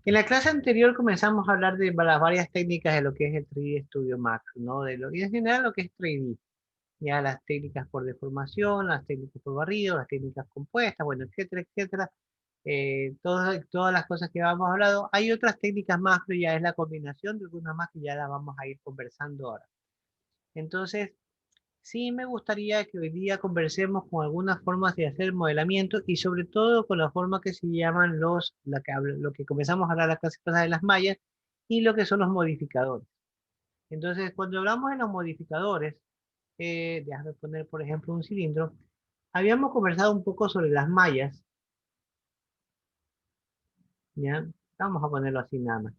En la clase anterior comenzamos a hablar de las varias técnicas de lo que es el 3D Studio Max, ¿no? De lo, y en general lo que es 3D. Ya las técnicas por deformación, las técnicas por barrido, las técnicas compuestas, bueno, etcétera, etcétera. Todas las cosas que habíamos hablado. Hay otras técnicas más, pero ya es la combinación de algunas más que ya las vamos a ir conversando ahora. Entonces, sí me gustaría que hoy día conversemos con algunas formas de hacer modelamiento y sobre todo con la forma que se llaman lo que comenzamos a hablar la clase pasada de las mallas y lo que son los modificadores. Entonces, cuando hablamos de los modificadores, déjame poner por ejemplo un cilindro, habíamos conversado un poco sobre las mallas, ¿ya? Vamos a ponerlo así nada más.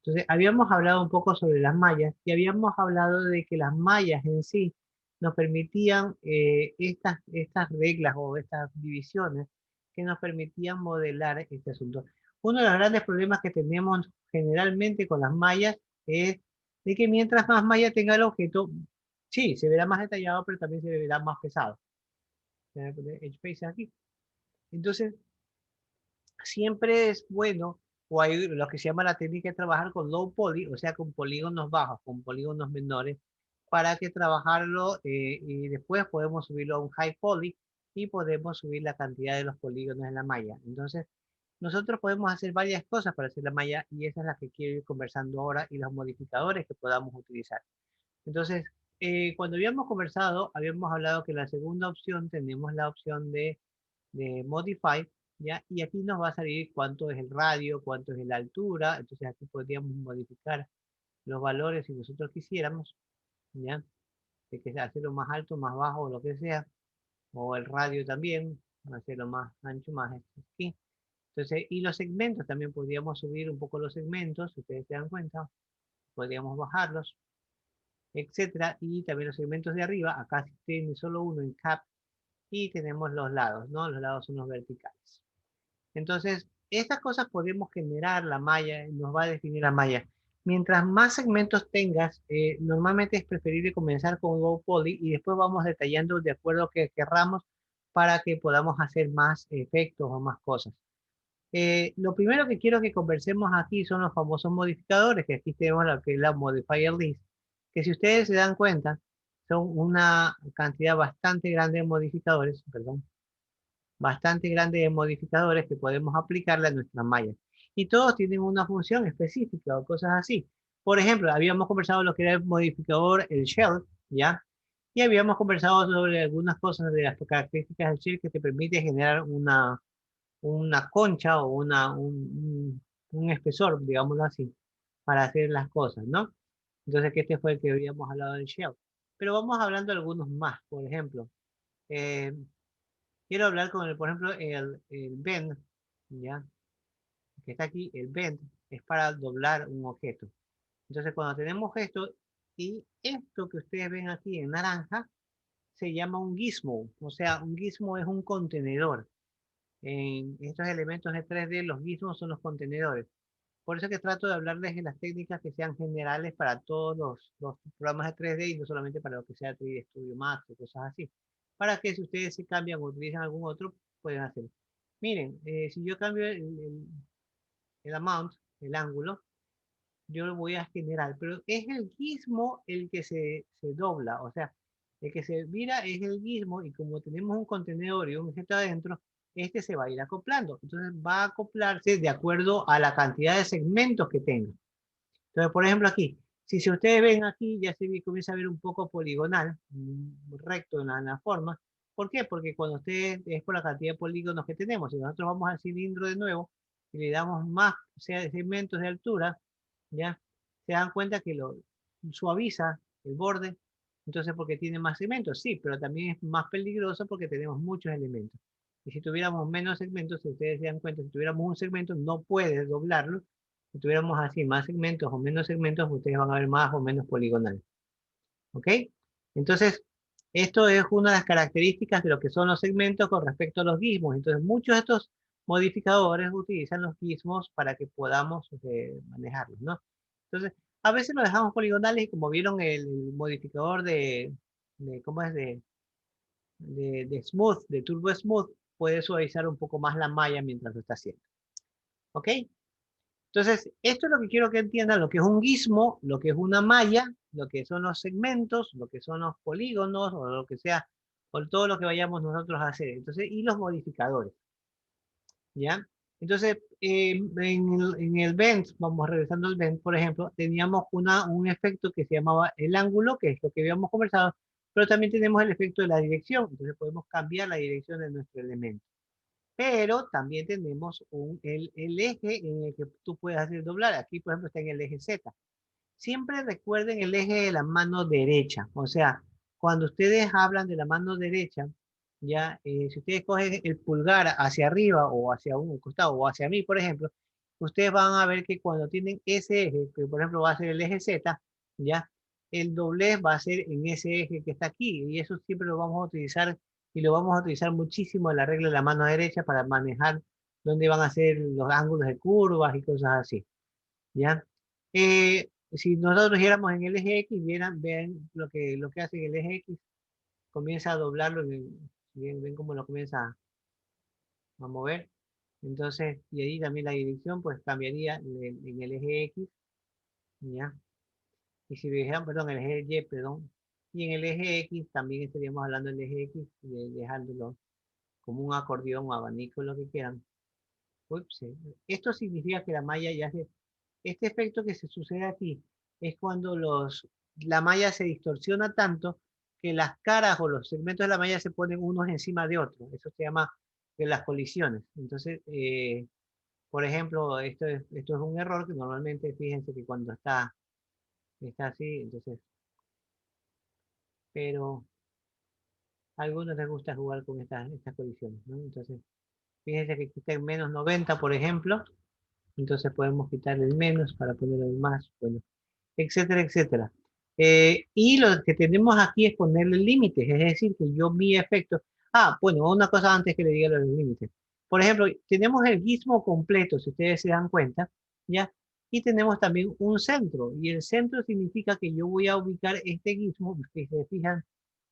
Entonces, habíamos hablado un poco sobre las mallas y habíamos hablado de que las mallas en sí nos permitían estas reglas o estas divisiones que nos permitían modelar este asunto. Uno de los grandes problemas que tenemos generalmente con las mallas es de que mientras más malla tenga el objeto, sí, se verá más detallado, pero también se verá más pesado. Voy a poner Edge Space aquí. Entonces, siempre es bueno, o hay lo que se llama la técnica de trabajar con low poly, o sea, con polígonos bajos, con polígonos menores, para que trabajarlo y después podemos subirlo a un high poly y podemos subir la cantidad de los polígonos en la malla. Entonces, nosotros podemos hacer varias cosas para hacer la malla y esa es la que quiero ir conversando ahora y los modificadores que podamos utilizar. Entonces, cuando habíamos conversado, habíamos hablado que la segunda opción tenemos la opción de Modify, ¿ya? Y aquí nos va a salir cuánto es el radio, cuánto es la altura, entonces aquí podríamos modificar los valores si nosotros quisiéramos, ¿ya? De que hacerlo más alto, más bajo, o lo que sea, o el radio también, hacerlo más ancho, más aquí. Entonces, y los segmentos también podríamos subir un poco los segmentos, si ustedes se dan cuenta, podríamos bajarlos, etcétera, y también los segmentos de arriba, acá sí tiene solo uno en cap, y tenemos los lados, ¿no? Los lados son los verticales. Entonces, estas cosas podemos generar la malla, nos va a definir la malla. Mientras más segmentos tengas, normalmente es preferible comenzar con low poly y después vamos detallando de acuerdo a que querramos para que podamos hacer más efectos o más cosas. Lo primero que quiero que conversemos aquí son los famosos modificadores, que aquí tenemos lo que es la modifier list, que si ustedes se dan cuenta, son una cantidad bastante grande de modificadores, perdón, bastante grande de modificadores que podemos aplicarle a nuestras mallas. Y todos tienen una función específica o cosas así. Por ejemplo, habíamos conversado lo que era el modificador, el shell, ¿ya? Y habíamos conversado sobre algunas cosas de las características del shell que te permite generar una concha o un espesor, digámoslo así, para hacer las cosas, ¿no? Entonces, que este fue el que habíamos hablado del shell. Pero vamos hablando de algunos más, por ejemplo. Eh, Quiero hablar con, por ejemplo, el bend, ¿ya? Que está aquí, el bend es para doblar un objeto. Entonces, cuando tenemos esto, y esto que ustedes ven aquí en naranja, se llama un gizmo. O sea, un gizmo es un contenedor. En estos elementos de 3D, los gizmos son los contenedores. Por eso que trato de hablarles de las técnicas que sean generales para todos los programas de 3D y no solamente para lo que sea 3D Studio Max o cosas así. Para que si ustedes se cambian o utilizan algún otro, pueden hacerlo. Miren, si yo cambio el amount, el ángulo, yo lo voy a generar, pero es el gizmo el que se dobla, o sea, el que se mira es el gizmo y como tenemos un contenedor y un objeto adentro, este se va a ir acoplando. Entonces va a acoplarse de acuerdo a la cantidad de segmentos que tenga. Entonces, por ejemplo, aquí, si ustedes ven aquí, ya se comienza a ver un poco poligonal, recto en la forma. ¿Por qué? Porque cuando ustedes, es por la cantidad de polígonos que tenemos. Si nosotros vamos al cilindro de nuevo y le damos más, o sea, de segmentos de altura, ya se dan cuenta que lo suaviza el borde. Entonces, porque tiene más segmentos, sí, pero también es más peligroso porque tenemos muchos elementos. Y si tuviéramos menos segmentos, si ustedes se dan cuenta, si tuviéramos un segmento, no puedes doblarlo. Si tuviéramos así más segmentos o menos segmentos, ustedes van a ver más o menos poligonal. ¿Ok? Entonces, esto es una de las características de lo que son los segmentos con respecto a los gizmos. Entonces, muchos de estos modificadores utilizan los gizmos para que podamos manejarlos, ¿no? Entonces, a veces lo dejamos poligonales y como vieron el modificador ¿cómo es? De Smooth, de Turbo Smooth, puede suavizar un poco más la malla mientras lo está haciendo. ¿Ok? Entonces, esto es lo que quiero que entiendan, lo que es un gizmo, lo que es una malla, lo que son los segmentos, lo que son los polígonos, o lo que sea, o todo lo que vayamos nosotros a hacer. Entonces, y los modificadores, ¿ya? Entonces, en el bend, vamos regresando al bend, por ejemplo, teníamos un efecto que se llamaba el ángulo, que es lo que habíamos conversado, pero también tenemos el efecto de la dirección, entonces podemos cambiar la dirección de nuestro elemento. Pero también tenemos el eje en el que tú puedes hacer doblar. Aquí, por ejemplo, está en el eje Z. Siempre recuerden el eje de la mano derecha. O sea, cuando ustedes hablan de la mano derecha, ya, si ustedes cogen el pulgar hacia arriba o hacia un costado o hacia mí, por ejemplo, ustedes van a ver que cuando tienen ese eje, que por ejemplo va a ser el eje Z, ya, el doblez va a ser en ese eje que está aquí. Y eso siempre lo vamos a utilizar y lo vamos a utilizar muchísimo en la regla de la mano derecha para manejar dónde van a ser los ángulos de curvas y cosas así. ¿Ya? Si nosotros viéramos en el eje X, vean lo que hace el eje X, comienza a doblarlo, ven cómo lo comienza a mover. Entonces, y ahí también la dirección, pues cambiaría en el eje X, ¿ya? Y si vean, perdón, el eje Y, perdón. Y en el eje X también estaríamos hablando del eje X, dejándolo como un acordeón o abanico, lo que quieran. Ups, esto significa que la malla ya se... Este efecto que se sucede aquí es cuando la malla se distorsiona tanto que las caras o los segmentos de la malla se ponen unos encima de otros. Eso se llama las colisiones. Entonces, por ejemplo, esto es un error que normalmente, fíjense que cuando está así, entonces, pero a algunos les gusta jugar con estas colisiones, ¿no? Entonces, fíjense que aquí está en -90, por ejemplo. Entonces podemos quitar el menos para poner el más, bueno, etcétera, etcétera. Y lo que tenemos aquí es ponerle límites, es decir, que yo mi efecto... Ah, bueno, una cosa antes que le diga los límites. Por ejemplo, tenemos el gizmo completo, si ustedes se dan cuenta, ¿ya? Y tenemos también un centro, y el centro significa que yo voy a ubicar este gizmo, si se fijan,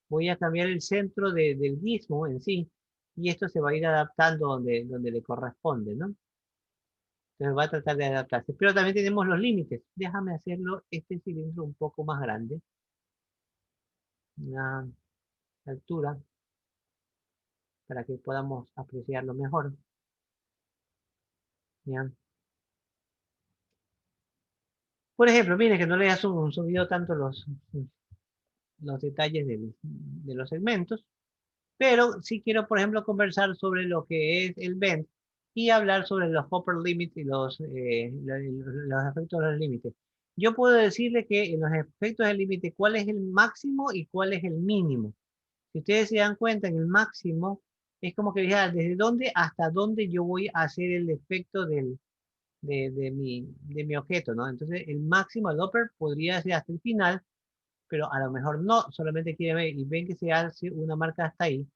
voy a cambiar el centro del gizmo en sí, y esto se va a ir adaptando donde le corresponde, ¿no? Entonces va a tratar de adaptarse. Pero también tenemos los límites. Déjame hacerlo este cilindro un poco más grande. Una altura para que podamos apreciarlo mejor. ¿Ya? Por ejemplo, miren que no le haya subido tanto los detalles de los segmentos. Pero sí quiero, por ejemplo, conversar sobre lo que es el bend y hablar sobre los upper limits y los efectos de los límites. Yo puedo decirle que en los efectos del límite, cuál es el máximo y cuál es el mínimo. Si ustedes se dan cuenta, en el máximo es como que dijera desde dónde hasta dónde yo voy a hacer el efecto de mi objeto, ¿no? Entonces, el máximo, el upper, podría ser hasta el final, pero a lo mejor no, solamente quiere ver y ven que se hace una marca hasta ahí.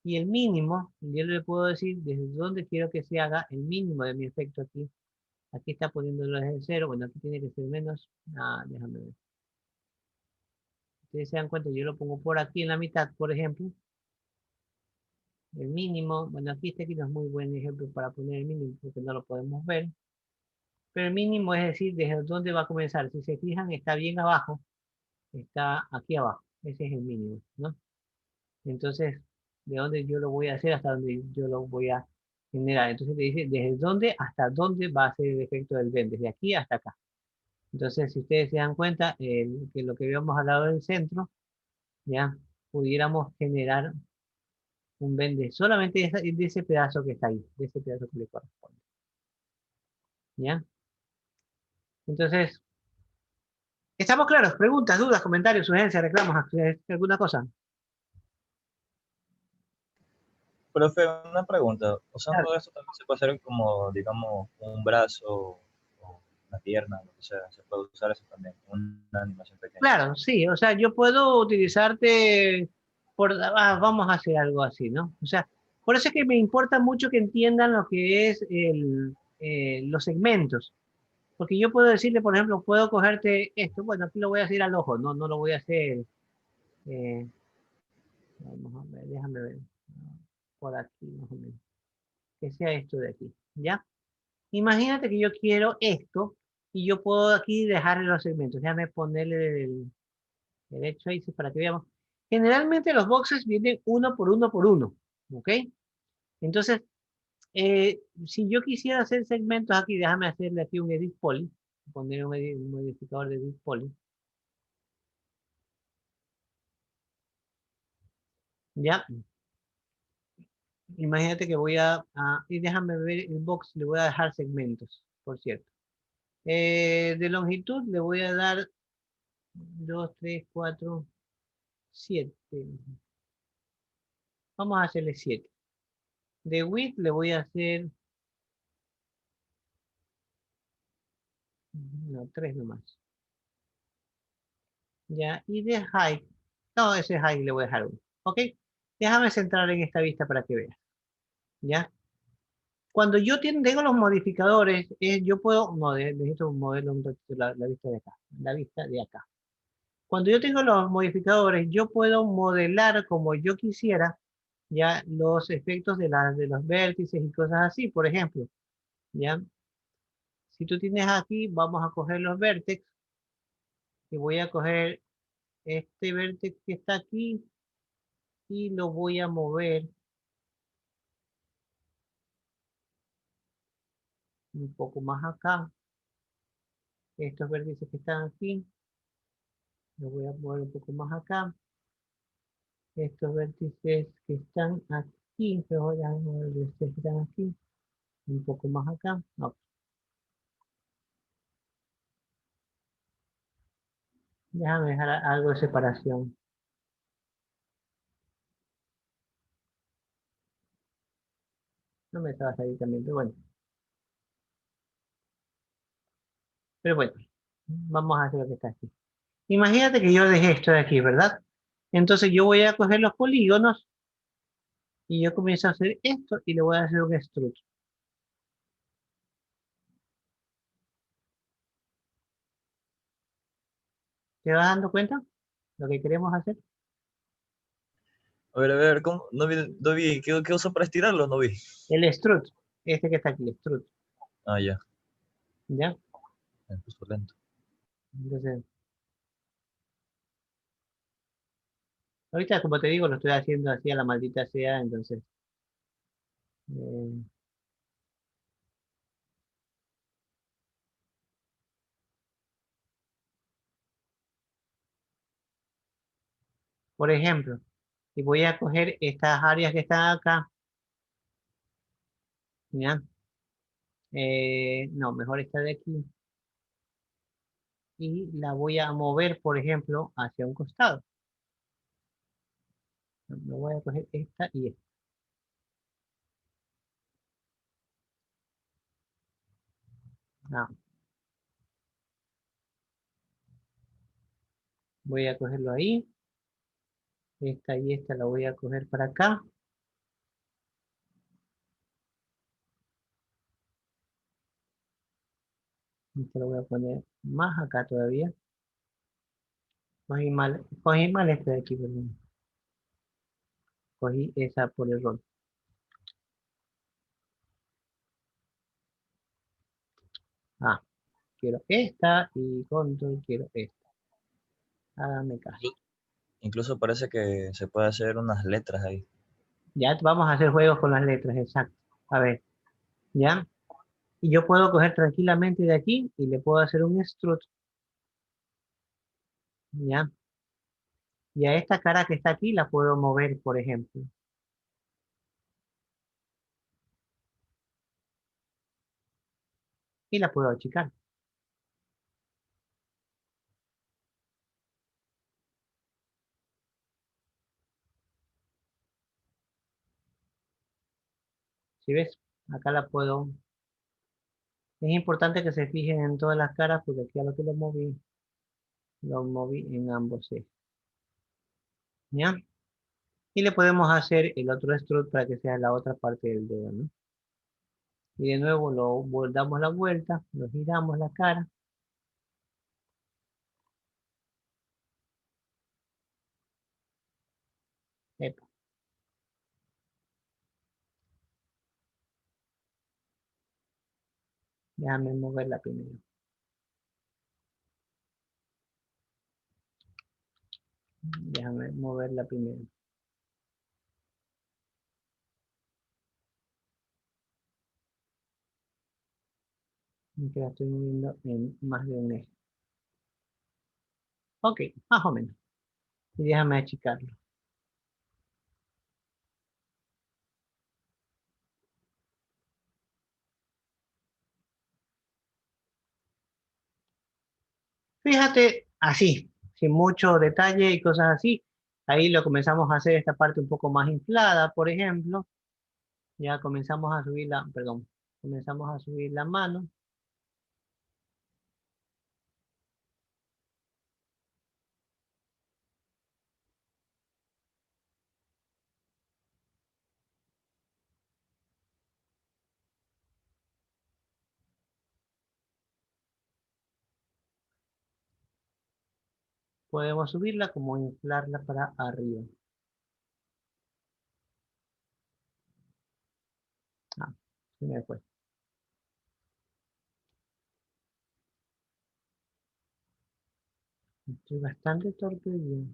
Y el mínimo, yo le puedo decir desde dónde quiero que se haga el mínimo de mi efecto aquí. Aquí está poniéndolo desde cero, bueno, aquí tiene que ser menos. Ah, déjame ver. Ustedes se dan cuenta, yo lo pongo por aquí en la mitad, por ejemplo. El mínimo, bueno, aquí no es muy buen ejemplo para poner el mínimo porque no lo podemos ver. Pero el mínimo es decir, desde dónde va a comenzar. Si se fijan, está bien abajo, está aquí abajo. Ese es el mínimo, ¿no? Entonces, de dónde yo lo voy a hacer hasta dónde yo lo voy a generar. Entonces le dice desde dónde hasta dónde va a ser el efecto del bend, desde aquí hasta acá. Entonces, si ustedes se dan cuenta, que lo que habíamos hablado del centro, ya pudiéramos generar un bend solamente de ese pedazo que está ahí, de ese pedazo que le corresponde. ¿Ya? Entonces, ¿estamos claros? Preguntas, dudas, comentarios, sugerencias, reclamos, alguna cosa. Profe, una pregunta. Claro. Usando esto también se puede hacer como, digamos, un brazo o una pierna, lo que sea. Se puede usar eso también, una animación pequeña. Claro, sí, o sea, yo puedo utilizarte vamos a hacer algo así, ¿no? O sea, por eso es que me importa mucho que entiendan lo que es los segmentos, porque yo puedo decirle, por ejemplo, puedo cogerte esto, bueno, aquí lo voy a hacer al ojo, no, no lo voy a hacer, eh, vamos a ver, déjame ver, por aquí más o menos, que sea esto de aquí, ¿ya? Imagínate que yo quiero esto y yo puedo aquí dejarle los segmentos. Déjame ponerle el hecho ahí para que veamos. Generalmente los boxes vienen uno por uno por uno, ¿ok? Entonces, si yo quisiera hacer segmentos aquí, déjame hacerle aquí un edit poly, poner un modificador de edit poly. Ya, imagínate que y déjame ver el box, le voy a dejar segmentos, por cierto. De longitud le voy a dar 2, 3, 4, 7. Vamos a hacerle 7. De width le voy a hacer, no, 3 nomás. Ya, y de height, no, ese height le voy a dejar 1. ¿Ok? Déjame centrar en esta vista para que veas. ¿Ya? Cuando yo tengo los modificadores, yo puedo, no, necesito un modelo, la vista de acá, la vista de acá. Cuando yo tengo los modificadores, yo puedo modelar como yo quisiera ya los efectos de los vértices y cosas así. Por ejemplo, ya, si tú tienes aquí, vamos a coger los vértices y voy a coger este vértice que está aquí y lo voy a mover un poco más acá. Estos vértices que están aquí, los voy a mover un poco más acá. Estos vértices que están aquí, que voy a mover estos que están aquí, un poco más acá. No, déjame dejar algo de separación. No me estaba saliendo también, pero bueno, vamos a hacer lo que está aquí. Imagínate que yo dejé esto de aquí, ¿verdad? Entonces yo voy a coger los polígonos y yo comienzo a hacer esto y le voy a hacer un extrude. ¿Te vas dando cuenta lo que queremos hacer? A ver, ¿cómo? No vi, ¿qué uso para estirarlo? No vi. El extrude, este que está aquí, extrude, Ah, ya, ¿ya? me puso lento. Entonces, ahorita como te digo, lo estoy haciendo así a la maldita sea, entonces, eh, por ejemplo, y voy a coger estas áreas que están acá, ¿ya? No, mejor esta de aquí, y la voy a mover, por ejemplo, hacia un costado. Me voy a coger esta y esta. Ah, voy a cogerlo ahí. Esta y esta la voy a coger para acá. Esta lo voy a poner más acá todavía. Cogí mal esta de aquí, perdón. Cogí esa por error. Ah, quiero esta y control quiero esta. Hágame caso. Incluso parece que se puede hacer unas letras ahí. Ya vamos a hacer juegos con las letras, exacto. A ver, ¿ya? Y yo puedo coger tranquilamente de aquí y le puedo hacer un extrude, ¿ya? Y a esta cara que está aquí la puedo mover, por ejemplo. Y la puedo achicar. ¿Sí ves? Acá la puedo. Es importante que se fijen en todas las caras porque aquí a lo que lo moví en ambos ejes, ¿ya? Y le podemos hacer el otro extrude para que sea la otra parte del dedo, ¿no? Y de nuevo damos la vuelta, lo giramos la cara. Epa. Déjame moverla primero. Déjame moverla primero. Que la estoy moviendo en más de un eje. Ok, más o menos. Y déjame achicarlo. Fíjate, así, sin mucho detalle y cosas así. Ahí lo comenzamos a hacer esta parte un poco más inflada, por ejemplo. Ya comenzamos a subir la, perdón, comenzamos a subir la mano. Podemos subirla como inflarla para arriba. Ah, se me fue. Estoy bastante torpe y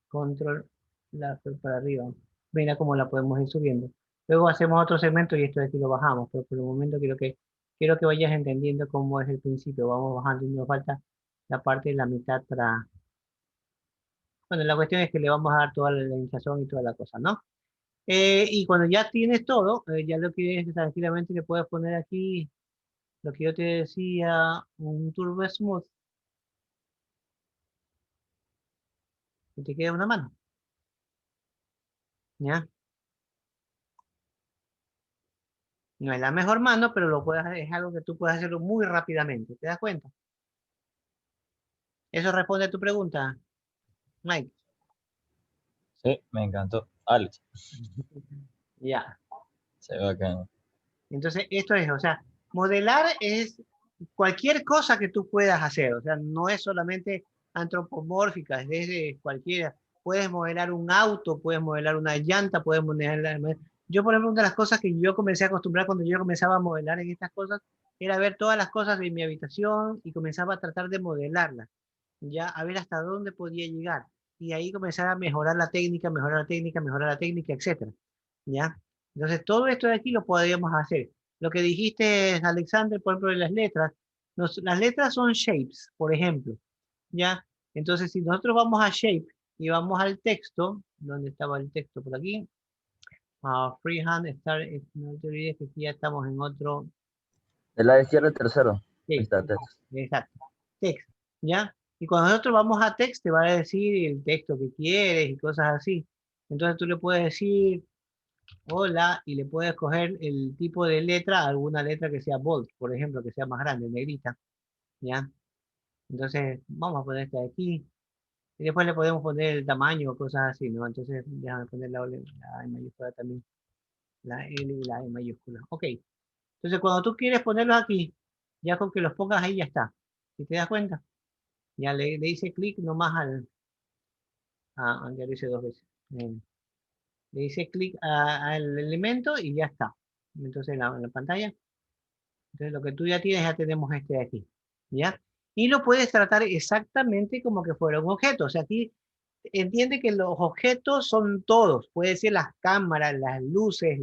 control la para arriba. Mira cómo la podemos ir subiendo. Luego hacemos otro segmento y esto de aquí lo bajamos, pero por el momento quiero que vayas entendiendo cómo es el principio. Vamos bajando y nos falta la parte de la mitad para... Bueno, la cuestión es que le vamos a dar toda la hinchazón y toda la cosa, ¿no? Y cuando ya tienes todo, ya lo que es tranquilamente le puedes poner aquí lo que yo te decía, un Turbo Smooth, y te queda una mano, ¿ya? No es la mejor mano, pero es algo que tú puedes hacerlo muy rápidamente, ¿te das cuenta? Eso responde a tu pregunta, Mike. Sí, me encantó. Alex, Ya. se ve acá. Entonces, esto es, o sea, modelar es cualquier cosa que tú puedas hacer, o sea, no es solamente antropomórfica, es desde cualquiera. Puedes modelar un auto, puedes modelar una llanta, puedes modelar... Yo, por ejemplo, una de las cosas que yo comencé a acostumbrar cuando yo comenzaba a modelar en estas cosas era ver todas las cosas de mi habitación y comenzaba a tratar de modelarlas, ya a ver hasta dónde podía llegar. Y ahí comenzar a mejorar la técnica, mejorar la técnica, mejorar la técnica, etcétera. ¿Ya? Entonces, todo esto de aquí lo podríamos hacer. Lo que dijiste, Alexander, por ejemplo, de las letras, las letras son shapes, por ejemplo, ¿ya? Entonces, si nosotros vamos a shape y vamos al texto, ¿dónde estaba el texto? Por aquí. Freehand, no te olvides que aquí ya estamos en otro. Del lado izquierdo, el tercero. Ahí Sí, está, texto. exacto. Text, ¿ya? Y cuando nosotros vamos a text, te va a decir el texto que quieres y cosas así. Entonces tú le puedes decir hola y le puedes coger el tipo de letra, alguna letra que sea bold, por ejemplo, que sea más grande, negrita, ¿ya? Entonces vamos a poner esta de aquí. Y después le podemos poner el tamaño o cosas así, ¿no? Entonces déjame poner la E mayúscula también, la L y la E mayúscula. Ok. Entonces cuando tú quieres ponerlos aquí, ya con que los pongas ahí ya está. ¿Y te das cuenta? Ya le hice clic nomás ya lo hice dos veces. Le hice clic al elemento y ya está. Entonces en la pantalla. Entonces lo que tú ya tienes, ya tenemos este de aquí. ¿Ya? Y lo puedes tratar exactamente como que fuera un objeto. O sea, aquí entiende que los objetos son todos. Puede ser las cámaras, las luces,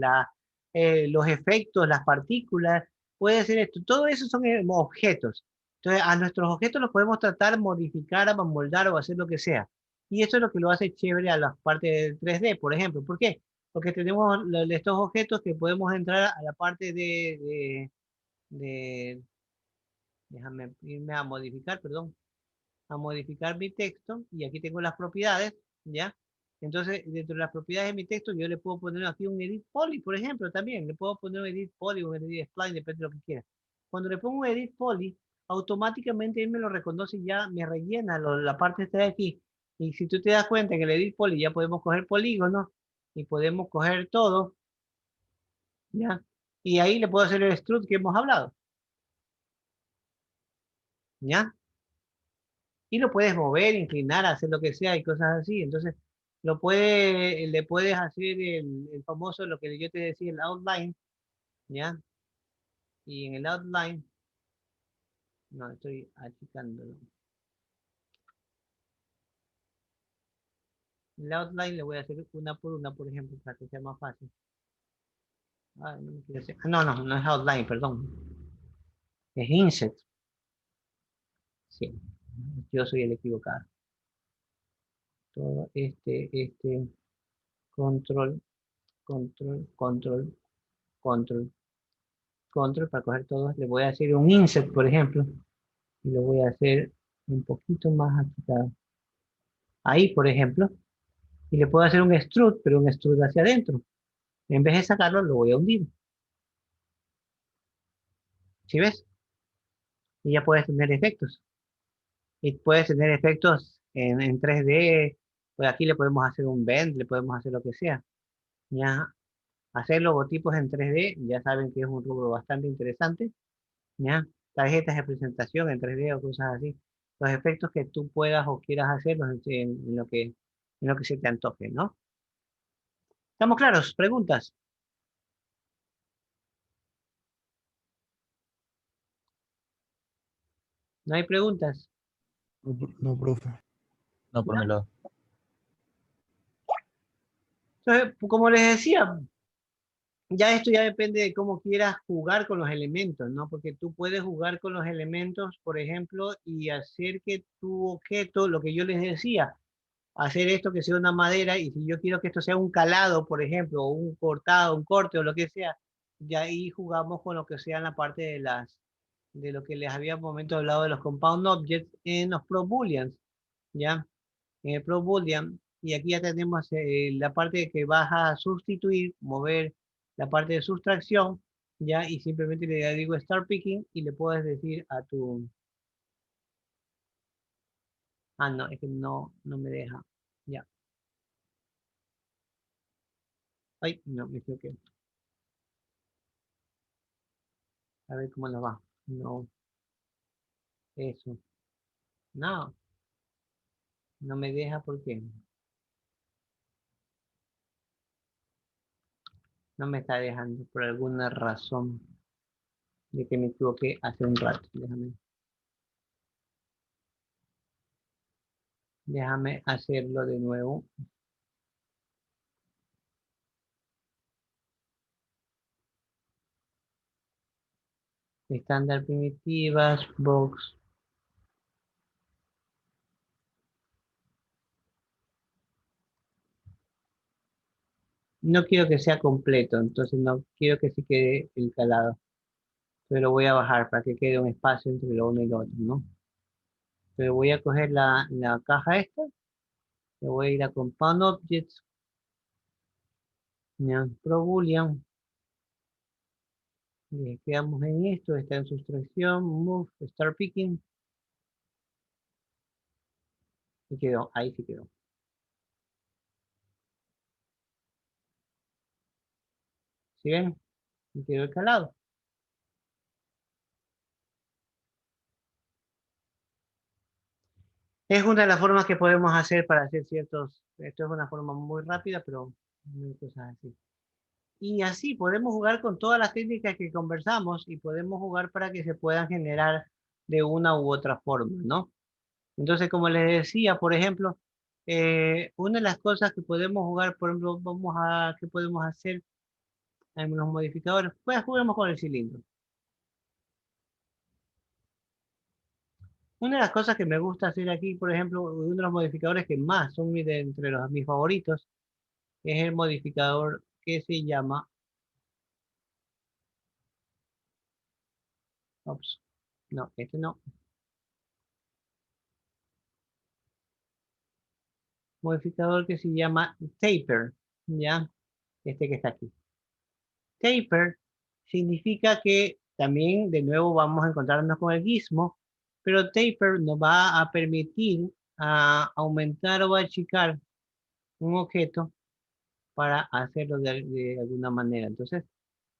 los efectos, las partículas. Puede ser esto. Todo eso son objetos. Entonces, a nuestros objetos los podemos tratar, modificar, amoldar o hacer lo que sea. Y esto es lo que lo hace chévere a las partes de 3D, por ejemplo. ¿Por qué? Porque tenemos estos objetos que podemos entrar a la parte de déjame irme a modificar, perdón, a modificar mi texto y aquí tengo las propiedades, ¿ya? Entonces, dentro de las propiedades de mi texto, yo le puedo poner aquí un edit poly, por ejemplo, también. Le puedo poner un edit poly, un edit spline, depende de lo que quiera. Cuando le pongo un edit poly, automáticamente él me lo reconoce y ya me rellena la parte esta de aquí. Y si tú te das cuenta que el edit poly ya podemos coger polígonos y podemos coger todo, ¿ya? Y ahí le puedo hacer el strut que hemos hablado, ¿ya? Y lo puedes mover, inclinar, hacer lo que sea y cosas así. Entonces, le puedes hacer el famoso, lo que yo te decía, el outline, ¿ya? Y en el outline, no, estoy achicándolo. En el outline le voy a hacer una por una, por ejemplo, para que sea más fácil. Ah, no, me quiero hacer- no, no, no es outline, perdón. Es inset. Sí, yo soy el equivocado. Todo control, control, control, control, control, para coger todos. Le voy a hacer un inset, por ejemplo, y lo voy a hacer un poquito más achicado. Ahí, por ejemplo, y le puedo hacer un extrude, pero un extrude hacia adentro. En vez de sacarlo, lo voy a hundir. ¿Sí ves? Y ya puedes tener efectos. Y puedes tener efectos en 3D. Pues aquí le podemos hacer un bend, le podemos hacer lo que sea. Ya, hacer logotipos en 3D, ya saben que es un rubro bastante interesante. Ya, tarjetas de presentación en 3D o cosas así. Los efectos que tú puedas o quieras hacerlos en lo que se te antoje, ¿no? ¿Estamos claros? ¿Preguntas? ¿No hay preguntas? No, no, profe. No, por ¿No? mi lado. Entonces, como les decía, ya esto ya depende de cómo quieras jugar con los elementos, ¿no? Porque tú puedes jugar con los elementos, por ejemplo, y hacer que tu objeto, lo que yo les decía, hacer esto que sea una madera, y si yo quiero que esto sea un calado, por ejemplo, o un cortado, un corte o lo que sea, ya ahí jugamos con lo que sea en la parte de lo que les había un momento hablado de los compound objects en los pro booleans, ¿ya? En el pro boolean, y aquí ya tenemos la parte que vas a sustituir, mover la parte de sustracción, ya, y simplemente le digo start picking y le puedes decir a tu, no, es que no, no me deja, ya, ay, no, me equivoqué, a ver cómo nos va, no, eso, no, no me deja porque no me está dejando por alguna razón de que me equivoqué hace un rato, déjame hacerlo de nuevo. Estándar primitivas, box. No quiero que sea completo, entonces no quiero que se quede el calado. Pero voy a bajar para que quede un espacio entre lo uno y lo otro, ¿no? Pero voy a coger la caja esta, le voy a ir a Compound Objects, ya, Pro Boolean, y quedamos en esto, está en sustracción, Move, Start Picking, y quedó, ahí sí quedó. ¿Sí ven? Y quedó el calado. Es una de las formas que podemos hacer para hacer ciertos, esto es una forma muy rápida, pero hay cosas así. Y así podemos jugar con todas las técnicas que conversamos y podemos jugar para que se puedan generar de una u otra forma, ¿no? Entonces, como les decía, por ejemplo, una de las cosas que podemos jugar, por ejemplo, ¿qué podemos hacer en los modificadores? Pues juguemos con el cilindro. Una de las cosas que me gusta hacer aquí, por ejemplo, uno de los modificadores que más son entre mis favoritos, es el modificador que se llama, ops, no, este no, modificador que se llama taper, ¿ya? Este que está aquí. Taper significa que también de nuevo vamos a encontrarnos con el gizmo, pero taper nos va a permitir aumentar o achicar un objeto para hacerlo de alguna manera. Entonces,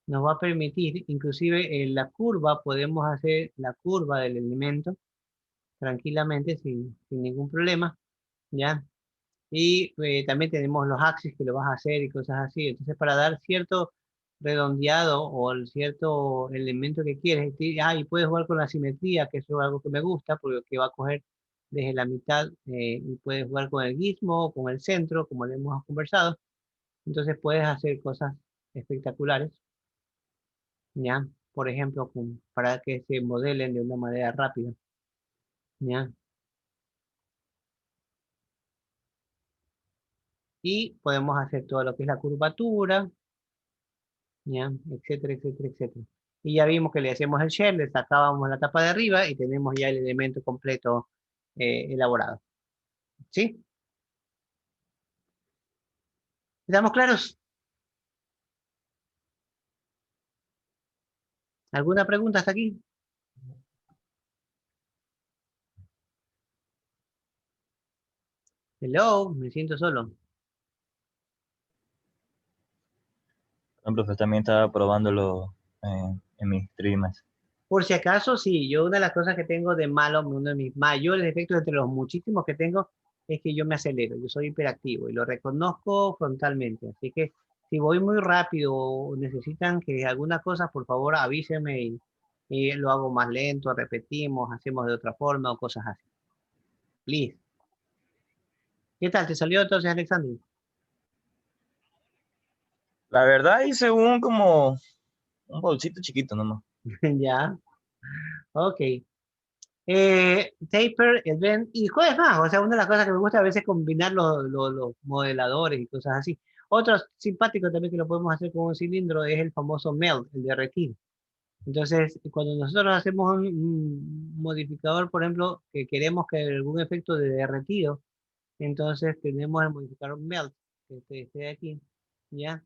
nos va a permitir, inclusive en la curva, podemos hacer la curva del elemento tranquilamente sin ningún problema, ¿ya? Y también tenemos los axis que lo vas a hacer y cosas así. Entonces, para dar cierto redondeado o el cierto elemento que quieres, y puedes jugar con la simetría, que eso es algo que me gusta, porque va a coger desde la mitad y puedes jugar con el gizmo o con el centro, como le hemos conversado. Entonces puedes hacer cosas espectaculares, ¿ya? Por ejemplo, para que se modelen de una manera rápida, ¿ya? Y podemos hacer todo lo que es la curvatura, ¿ya? Etcétera, etcétera, etcétera. Y ya vimos que le hacemos el shell, le sacábamos la tapa de arriba y tenemos ya el elemento completo elaborado. ¿Sí? ¿Estamos claros? ¿Alguna pregunta hasta aquí? Hello, me siento solo. El profe también estaba probándolo en mis streams. Por si acaso, sí, yo una de las cosas que tengo de malo, uno de mis mayores defectos entre los muchísimos que tengo, es que yo me acelero, yo soy hiperactivo y lo reconozco frontalmente. Así que si voy muy rápido o necesitan que alguna cosa, por favor avísenme y lo hago más lento, repetimos, hacemos de otra forma o cosas así. Please. ¿Qué tal? ¿Te salió entonces, Alexander? La verdad hice como un bolsito chiquito nomás. Ya, ok. Taper, Event y cosas más. O sea, una de las cosas que me gusta a veces es combinar los modeladores y cosas así. Otro simpático también que lo podemos hacer con un cilindro es el famoso melt, el derretir. Entonces, cuando nosotros hacemos un modificador, por ejemplo, que queremos que haya algún efecto de derretido, entonces tenemos el modificador melt, que esté aquí, ¿ya?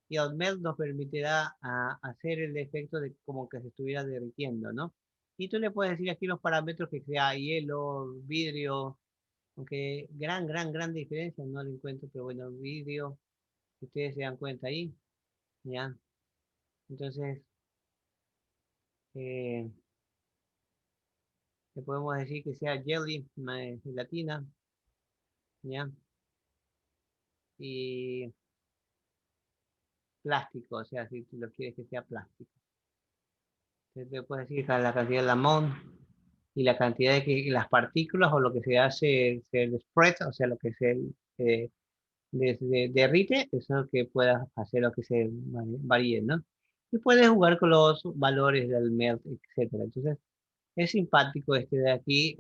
Y el melt nos permitirá hacer el efecto de como que se estuviera derritiendo, ¿no? Y tú le puedes decir aquí los parámetros que sea hielo, vidrio, aunque gran diferencia no lo encuentro, pero bueno, vidrio, si ustedes se dan cuenta ahí, ¿ya? Entonces, eh, le podemos decir que sea jelly, gelatina, ¿ya? Y plástico, o sea, si tú lo quieres que sea plástico. Entonces le puedes decir la cantidad de lamón y la cantidad de que las partículas o lo que se hace, el spread, o sea, lo que se derrite, eso que puedas hacer lo que se varíe, ¿no? Y puedes jugar con los valores del melt, etcétera. Entonces, es simpático este de aquí.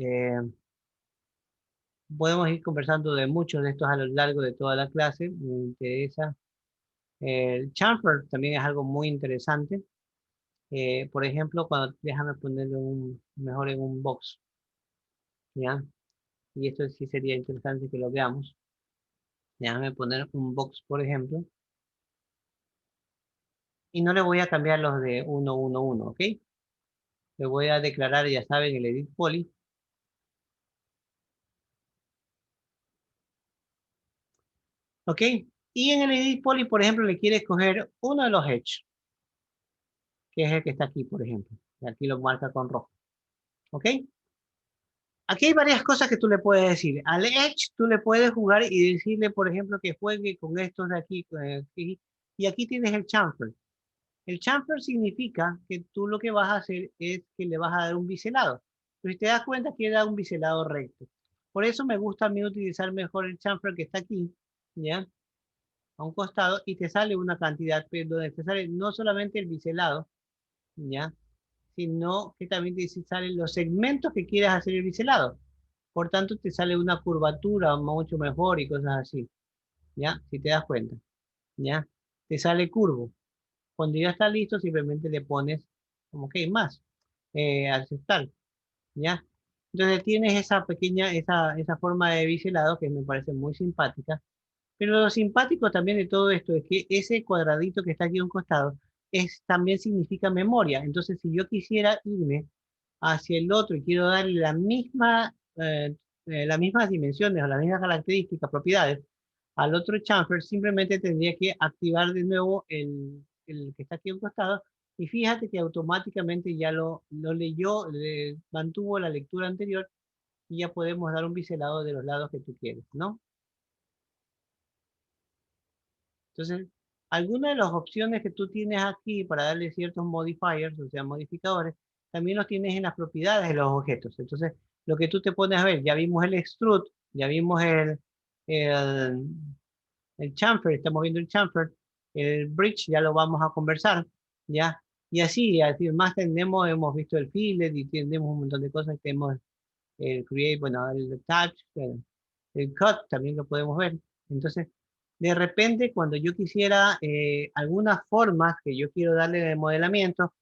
Podemos ir conversando de muchos de estos a lo largo de toda la clase. Me interesa. El chamfer también es algo muy interesante. Por ejemplo, déjame ponerlo mejor en un box, ¿ya? Y esto sí sería interesante que lo veamos. Déjame poner un box, por ejemplo. Y no le voy a cambiar los de 1, 1, 1, ¿ok? Le voy a declarar, ya saben, el edit poly. ¿Ok? Y en el edit poly, por ejemplo, le quiere escoger uno de los edge, que es el que está aquí, por ejemplo. Y aquí lo marca con rojo. ¿Ok? Aquí hay varias cosas que tú le puedes decir. Al edge tú le puedes jugar y decirle, por ejemplo, que juegue con estos de aquí. Y aquí tienes el chamfer. El chamfer significa que tú lo que vas a hacer es que le vas a dar un biselado. Pero si te das cuenta que da un biselado recto. Por eso me gusta a mí utilizar mejor el chamfer que está aquí, ¿ya? A un costado y te sale una cantidad, pero donde te sale no solamente el biselado, ¿ya? Sino que también te salen los segmentos que quieras hacer el biselado. Por tanto, te sale una curvatura mucho mejor y cosas así, ¿ya? Si te das cuenta, ¿ya? Te sale curvo. Cuando ya está listo, simplemente le pones como que más, aceptar, ¿ya? Entonces tienes esa pequeña, esa forma de biselado que me parece muy simpática. Pero lo simpático también de todo esto es que ese cuadradito que está aquí a un costado también significa memoria. Entonces, si yo quisiera irme hacia el otro y quiero darle las mismas dimensiones o las mismas características, propiedades al otro chamfer, simplemente tendría que activar de nuevo el que está aquí a un costado y fíjate que automáticamente ya lo leyó, mantuvo la lectura anterior y ya podemos dar un biselado de los lados que tú quieres, ¿no? Entonces, Algunas de las opciones que tú tienes aquí para darle ciertos modifiers, o sea, modificadores, también los tienes en las propiedades de los objetos. Entonces, lo que tú te pones a ver, ya vimos el extrude, ya vimos el, el chamfer, estamos viendo el chamfer, el bridge ya lo vamos a conversar, ¿ya? Y así más tenemos, hemos visto el fillet y tenemos un montón de cosas, tenemos el create, bueno, el touch, el cut también lo podemos ver. Entonces, de repente, cuando yo quisiera algunas formas que yo quiero darle de modelamiento,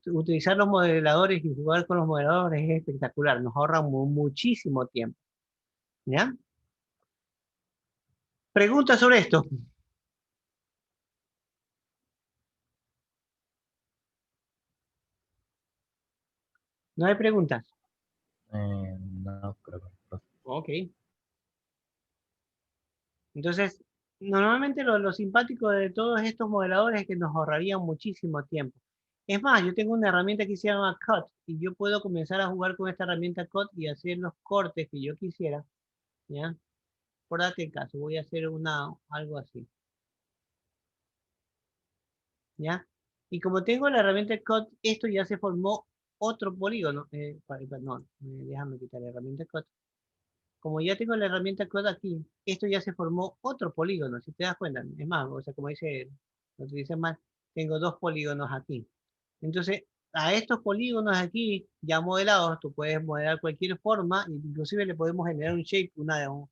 utilizar los modeladores y jugar con los modeladores es espectacular, nos ahorra muchísimo tiempo, ¿ya? Preguntas sobre esto. ¿No hay preguntas? No creo que, profe. Ok. Entonces, normalmente lo simpático de todos estos modeladores es que nos ahorrarían muchísimo tiempo. Es más, yo tengo una herramienta que se llama Cut y yo puedo comenzar a jugar con esta herramienta Cut y hacer los cortes que yo quisiera, ¿ya? Por darte el caso, voy a hacer algo así, ¿ya? Y como tengo la herramienta Cut, esto ya se formó otro polígono. Perdón, déjame quitar la herramienta Cut. Como ya tengo la herramienta Code aquí, esto ya se formó otro polígono, si te das cuenta. Es más, o sea, como dice, lo dice más, tengo dos polígonos aquí. Entonces, a estos polígonos aquí, ya modelados, tú puedes modelar cualquier forma, inclusive le podemos generar un shape, un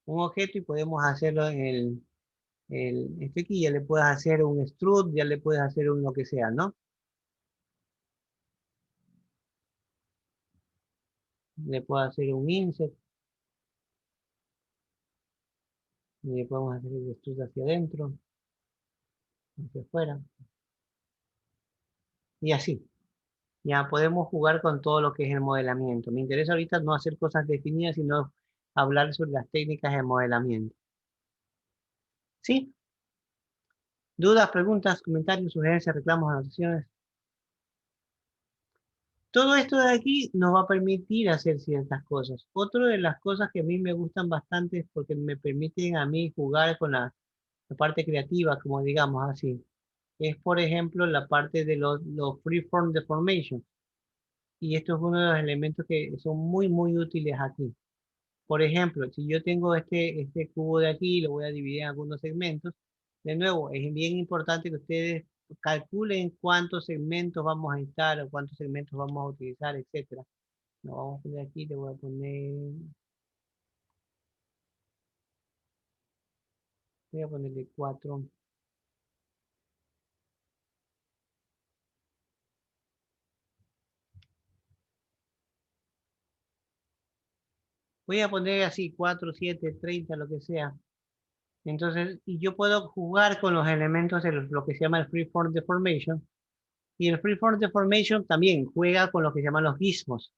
objeto y podemos hacerlo en este aquí, ya le puedes hacer un extrude, ya le puedes hacer un lo que sea, ¿no? Le puedo hacer un insert, y le podemos hacer el extrude hacia adentro, hacia afuera, y así. Ya podemos jugar con todo lo que es el modelamiento. Me interesa ahorita no hacer cosas definidas, sino hablar sobre las técnicas de modelamiento. ¿Sí? ¿Dudas, preguntas, comentarios, sugerencias, reclamos, anotaciones? Todo esto de aquí nos va a permitir hacer ciertas cosas. Otra de las cosas que a mí me gustan bastante es porque me permiten a mí jugar con la parte creativa, como digamos así. Es, por ejemplo, la parte de los freeform deformation. Y esto es uno de los elementos que son muy útiles aquí. Por ejemplo, si yo tengo este cubo de aquí, lo voy a dividir en algunos segmentos. De nuevo, es bien importante que ustedes calculen cuántos segmentos vamos a estar o cuántos segmentos vamos a utilizar, etcétera. Lo vamos a poner aquí, le voy a ponerle 4. Voy a poner así 4, 7, 30, lo que sea. Entonces, y yo puedo jugar con los elementos de lo que se llama el Freeform Deformation. Y el Freeform Deformation también juega con lo que se llaman los gizmos.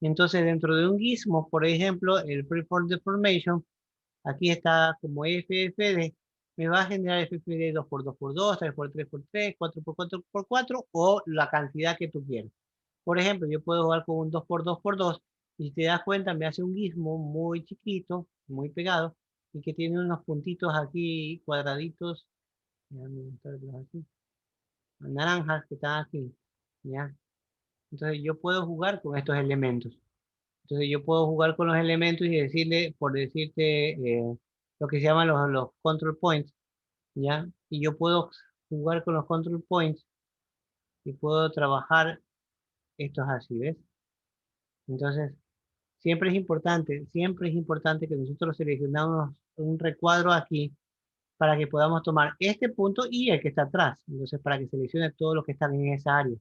Entonces, dentro de un gizmo, por ejemplo, el Freeform Deformation, aquí está como FFD, me va a generar FFD 2x2x2, 3x3x3, 4x4x4 o la cantidad que tú quieras. Por ejemplo, yo puedo jugar con un 2x2x2 y si te das cuenta me hace un gizmo muy chiquito, muy pegado y que tiene unos puntitos aquí cuadraditos, déjame mostrarlos aquí, naranjas que están aquí, ¿ya? Entonces yo puedo jugar con estos elementos. Entonces yo puedo jugar con los elementos y decirle, por decirte, lo que se llaman los control points, ¿ya? Y yo puedo jugar con los control points y puedo trabajar estos así, ¿ves? Entonces, siempre es importante que nosotros seleccionamos un recuadro aquí para que podamos tomar este punto y el que está atrás. Entonces, para que seleccione todos los que están en esa área.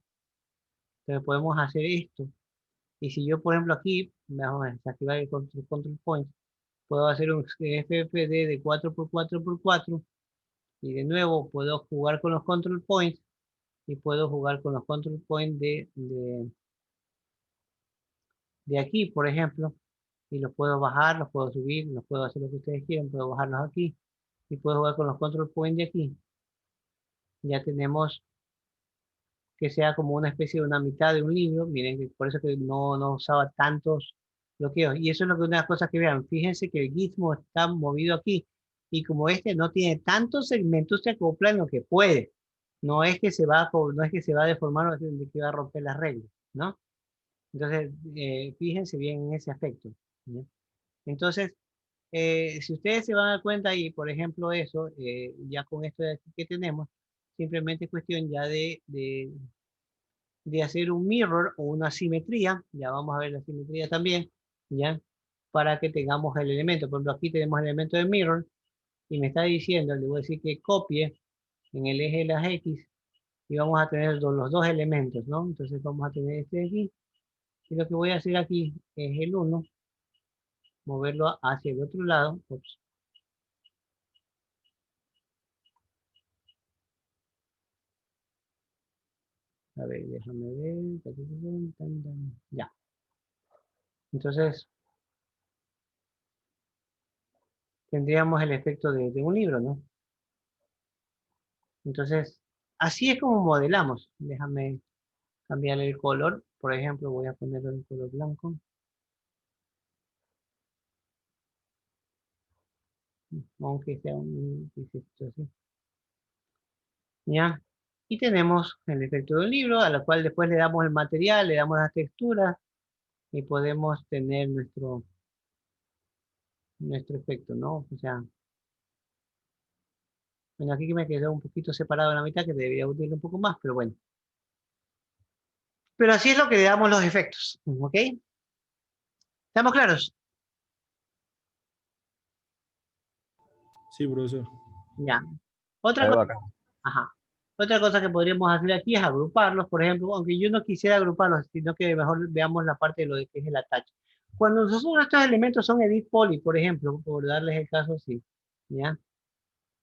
Entonces, podemos hacer esto. Y si yo, por ejemplo, aquí, vamos a desactivar el control point, puedo hacer un FFD de 4x4x4 y de nuevo puedo jugar con los control points y puedo jugar con los control points de aquí, por ejemplo, y los puedo bajar, los puedo subir, los puedo hacer lo que ustedes quieran, puedo bajarlos aquí y puedo jugar con los control points de aquí. Ya tenemos que sea como una especie de una mitad de un libro. Miren, por eso que no usaba tantos bloqueos. Y eso es lo que una de las cosas que vean. Fíjense que el gizmo está movido aquí y como este no tiene tantos segmentos, se acopla en lo que puede. No es que se va a deformar o que va a romper las reglas, ¿no? Entonces, fíjense bien en ese aspecto, ¿no? Entonces, si ustedes se van a dar cuenta y, por ejemplo, eso, ya con esto de aquí que tenemos, simplemente es cuestión ya de hacer un mirror o una simetría, ya vamos a ver la simetría también, ya, para que tengamos el elemento. Por ejemplo, aquí tenemos el elemento de mirror y me está diciendo, le voy a decir que copie en el eje de las X y vamos a tener los dos elementos, ¿no? Entonces vamos a tener este de aquí y lo que voy a hacer aquí es el 1, moverlo hacia el otro lado. Ups. A ver, déjame ver. Ya. Entonces, tendríamos el efecto de un libro, ¿no? Entonces, así es como modelamos. Déjame cambiar el color. Por ejemplo, voy a ponerlo en color blanco. Aunque sea un texto así. ¿Ya? Y tenemos el efecto de un libro, a la cual después le damos el material, le damos las texturas y podemos tener nuestro efecto, ¿no? O sea, bueno, aquí que me quedó un poquito separado en la mitad, que debería unirlo un poco más, pero bueno. Pero así es lo que le damos los efectos, ¿ok? ¿Estamos claros? Sí, profesor. Ya. Otra Algo cosa, acá. ajá. Otra cosa que podríamos hacer aquí es agruparlos, por ejemplo, aunque yo no quisiera agruparlos, sino que mejor veamos la parte de lo de que es el attach. Cuando nosotros estos elementos son edit poly, por ejemplo, por darles el caso así, ¿ya?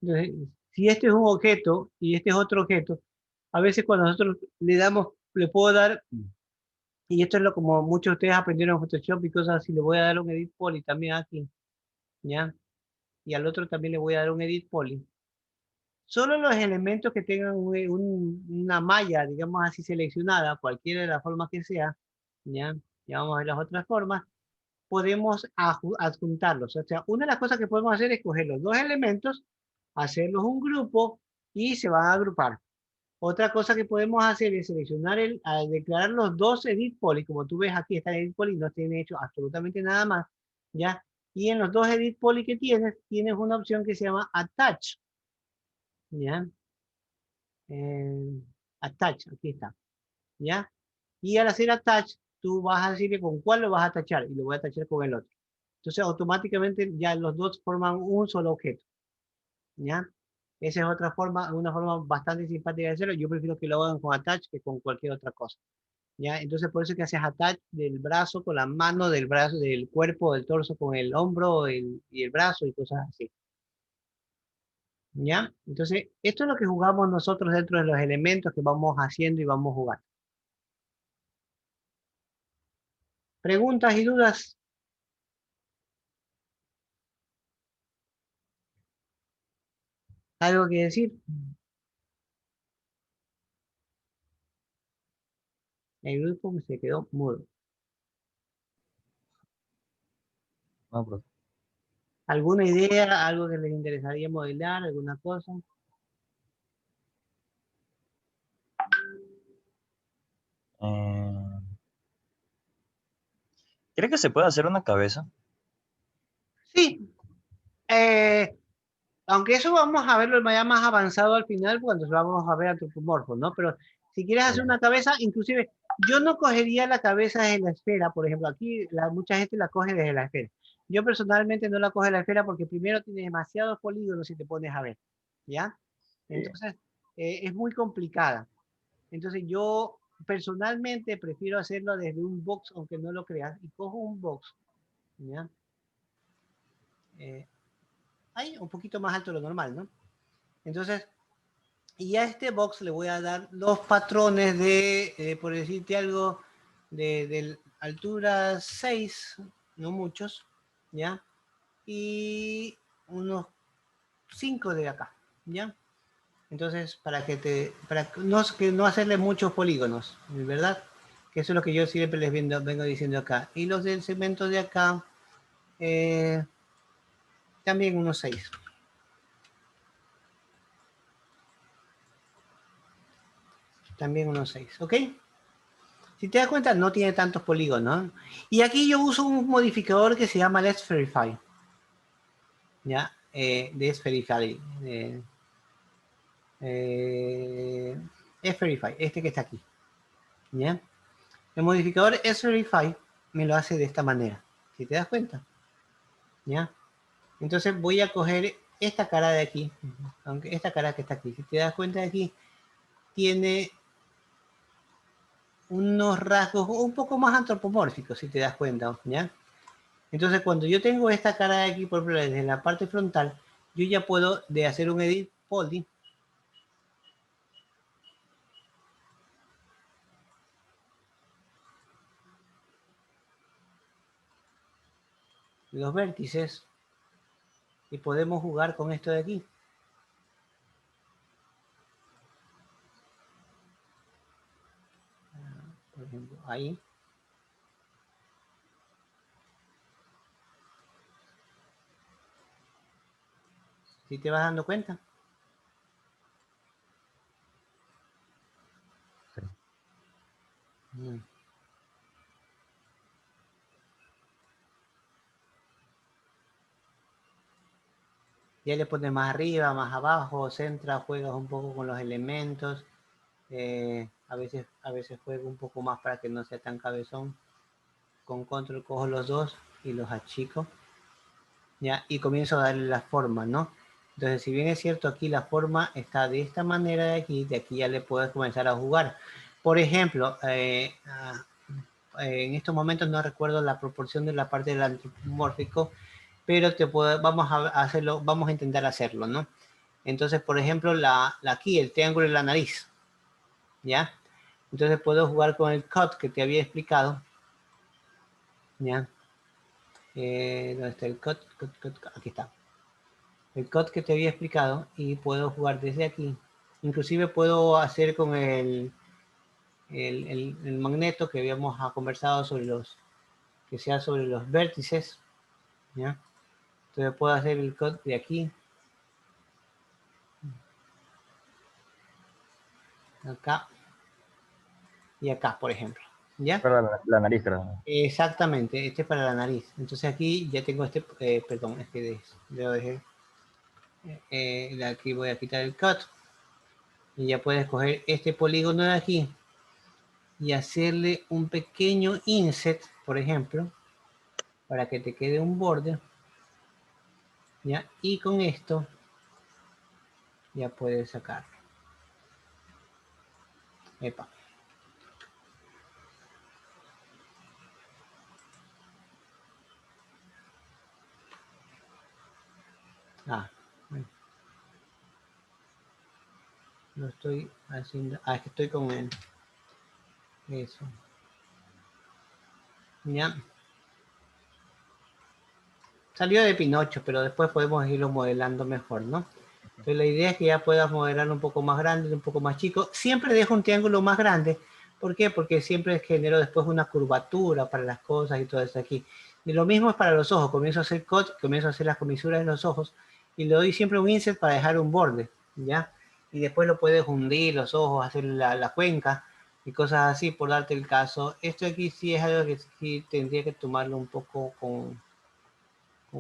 Entonces, si este es un objeto y este es otro objeto, a veces cuando nosotros le damos, le puedo dar, y esto es lo como muchos de ustedes aprendieron en Photoshop y cosas así, le voy a dar un edit poly también aquí, ¿ya? Y al otro también le voy a dar un edit poly. Solo los elementos que tengan una malla, digamos así, seleccionada, cualquiera de las formas que sea, ¿ya? Ya vamos a ver las otras formas, podemos adjuntarlos. O sea, una de las cosas que podemos hacer es coger los dos elementos, hacerlos un grupo y se van a agrupar. Otra cosa que podemos hacer es seleccionar al declarar los dos edit poly, como tú ves aquí está el edit poly, no tiene hecho absolutamente nada más, ¿ya? Y en los dos edit poly que tienes una opción que se llama attach, ¿ya? Attach, aquí está, ¿ya? Y al hacer attach, tú vas a decirle con cuál lo vas a tachar y lo voy a tachar con el otro. Entonces, automáticamente ya los dos forman un solo objeto, ¿ya? Esa es otra forma, una forma bastante simpática de hacerlo. Yo prefiero que lo hagan con attach que con cualquier otra cosa, ¿ya? Entonces, por eso que haces attach del brazo con la mano, del brazo, del cuerpo, del torso con el hombro y el brazo y cosas así, ¿ya? Entonces, esto es lo que jugamos nosotros dentro de los elementos que vamos haciendo y vamos jugando. ¿Preguntas y dudas? ¿Algo que decir? El grupo se quedó mudo. No, profe. ¿Alguna idea? ¿Algo que les interesaría modelar? ¿Alguna cosa? Eh, ¿Cree que se puede hacer una cabeza? Sí. Aunque eso vamos a verlo ya más avanzado al final cuando vamos a ver antropomorfos, ¿no? Pero si quieres hacer una cabeza, inclusive yo no cogería la cabeza desde la esfera, por ejemplo, aquí mucha gente la coge desde la esfera. Yo personalmente no la coge de la esfera porque primero tiene demasiados polígonos si te pones a ver, ¿ya? Entonces, es muy complicada. Entonces yo personalmente prefiero hacerlo desde un box, aunque no lo creas, y cojo un box, ¿ya? Ahí un poquito más alto de lo normal, ¿no? Entonces, y a este box le voy a dar los patrones de, por decirte algo, de altura 6, no muchos, ¿ya? Y unos 5 de acá, ¿ya? Entonces, para que no hacerle muchos polígonos, ¿verdad? Que eso es lo que yo siempre les vengo diciendo acá. Y los del segmento de acá, también unos 6, También unos 6, ¿ok? Si te das cuenta, no tiene tantos polígonos. Y aquí yo uso un modificador que se llama Let's Verify. ¿Ya? Let's Verify. Verify, este que está aquí. ¿Ya? El modificador Verify me lo hace de esta manera. Si te das cuenta. ¿Ya? Entonces voy a coger esta cara de aquí. Aunque esta cara que está aquí. Si te das cuenta de aquí, tiene unos rasgos un poco más antropomórficos, si te das cuenta, ¿ya? Entonces, cuando yo tengo esta cara de aquí, por ejemplo, desde la parte frontal, yo ya puedo hacer un edit poly. Los vértices. Y podemos jugar con esto de aquí. Por ejemplo, ahí. ¿Sí te vas dando cuenta? Sí. Ya le pones más arriba, más abajo, centra, juegas un poco con los elementos. A veces juego un poco más para que no sea tan cabezón. Con control cojo los dos y los achico. ¿Ya? Y comienzo a darle la forma, ¿no? Entonces, si bien es cierto, aquí la forma está de esta manera de aquí ya le puedes comenzar a jugar. Por ejemplo, en estos momentos no recuerdo la proporción de la parte del antropomórfico, pero vamos a hacerlo, vamos a intentar hacerlo, ¿no? Entonces, por ejemplo, aquí, el triángulo de la nariz, ¿ya? Entonces puedo jugar con el cut que te había explicado, ¿ya? ¿Dónde está el cut? Aquí está. El cut que te había explicado y puedo jugar desde aquí. Inclusive puedo hacer con el magneto que habíamos conversado sobre que sea sobre los vértices, ¿ya? Entonces puedo hacer el cut de aquí, acá y acá, por ejemplo, ¿ya? Para la nariz, creo. Exactamente, este es para la nariz. Entonces aquí ya tengo perdón, es que lo dejé. Aquí voy a quitar el cut y ya puedes coger este polígono de aquí y hacerle un pequeño inset, por ejemplo, para que te quede un borde, ¿ya? Y con esto ya puedes sacarlo. Epa. Bueno. Lo estoy haciendo. Es que estoy con él. Eso. Ya. Salió de Pinocho, pero después podemos irlo modelando mejor, ¿no? Entonces la idea es que ya puedas modelar un poco más grande, un poco más chico. Siempre dejo un triángulo más grande. ¿Por qué? Porque siempre genero después una curvatura para las cosas y todo eso aquí. Y lo mismo es para los ojos. Comienzo a hacer cut, comienzo a hacer las comisuras de los ojos y le doy siempre un inset para dejar un borde, ¿ya? Y después lo puedes hundir los ojos, hacer la cuenca y cosas así, por darte el caso. Esto aquí sí es algo que sí tendría que tomarlo un poco con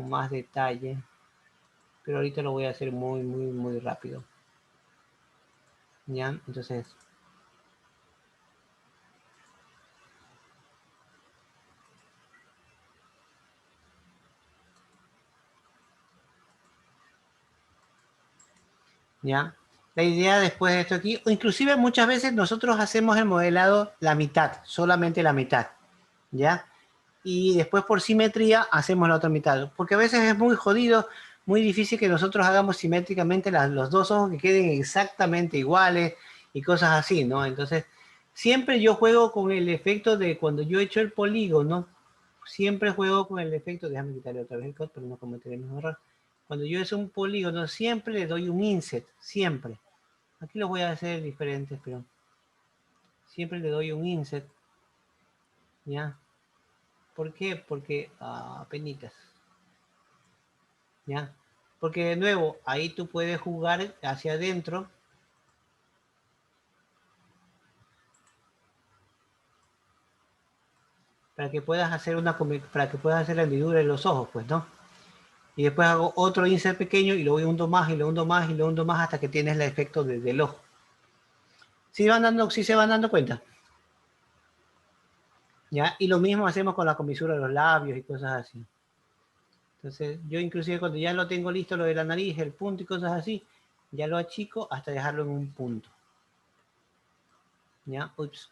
más detalle, pero ahorita lo voy a hacer muy, muy, muy rápido. ¿Ya? Entonces, ¿ya? La idea después de esto aquí, o inclusive muchas veces nosotros hacemos el modelado la mitad, solamente la mitad, ¿ya? Y después por simetría hacemos la otra mitad, porque a veces es muy jodido, muy difícil que nosotros hagamos simétricamente los dos ojos que queden exactamente iguales y cosas así, ¿no? Entonces, siempre yo juego con el efecto de cuando yo echo el polígono, siempre juego con el efecto, déjame quitarle otra vez el cut para no cometer el mismo error. Cuando yo es un polígono, siempre le doy un inset, siempre. Aquí lo voy a hacer diferentes, pero siempre le doy un inset, ¿ya? ¿Por qué? Porque, penitas, ¿ya? Porque de nuevo, ahí tú puedes jugar hacia adentro, para que puedas hacer la hendidura de los ojos, pues, ¿no? Y después hago otro insert pequeño y lo voy hundo más y lo hundo más y lo hundo más hasta que tienes el efecto del ojo. ¿Sí se van dando cuenta? ¿Ya? Y lo mismo hacemos con la comisura de los labios y cosas así. Entonces, yo inclusive cuando ya lo tengo listo, lo de la nariz, el punto y cosas así, ya lo achico hasta dejarlo en un punto. ¿Ya? Ups.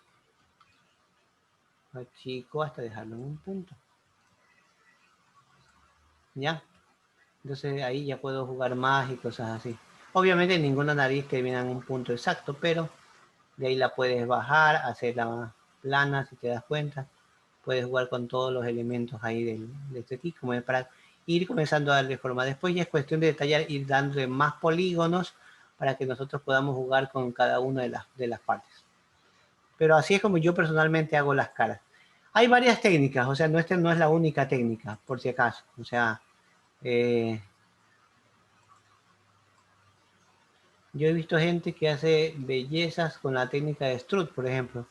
Lo achico hasta dejarlo en un punto. ¿Ya? Entonces ahí ya puedo jugar más y cosas así. Obviamente ninguna nariz termina en un punto exacto, pero de ahí la puedes bajar, hacerla más plana si te das cuenta. Puedes jugar con todos los elementos ahí de este tipo, como es para ir comenzando a darle forma. Después ya es cuestión de detallar, ir dándole más polígonos para que nosotros podamos jugar con cada una de las partes. Pero así es como yo personalmente hago las caras. Hay varias técnicas, o sea, esta no es la única técnica, por si acaso. O sea, yo he visto gente que hace bellezas con la técnica de Strut, por ejemplo.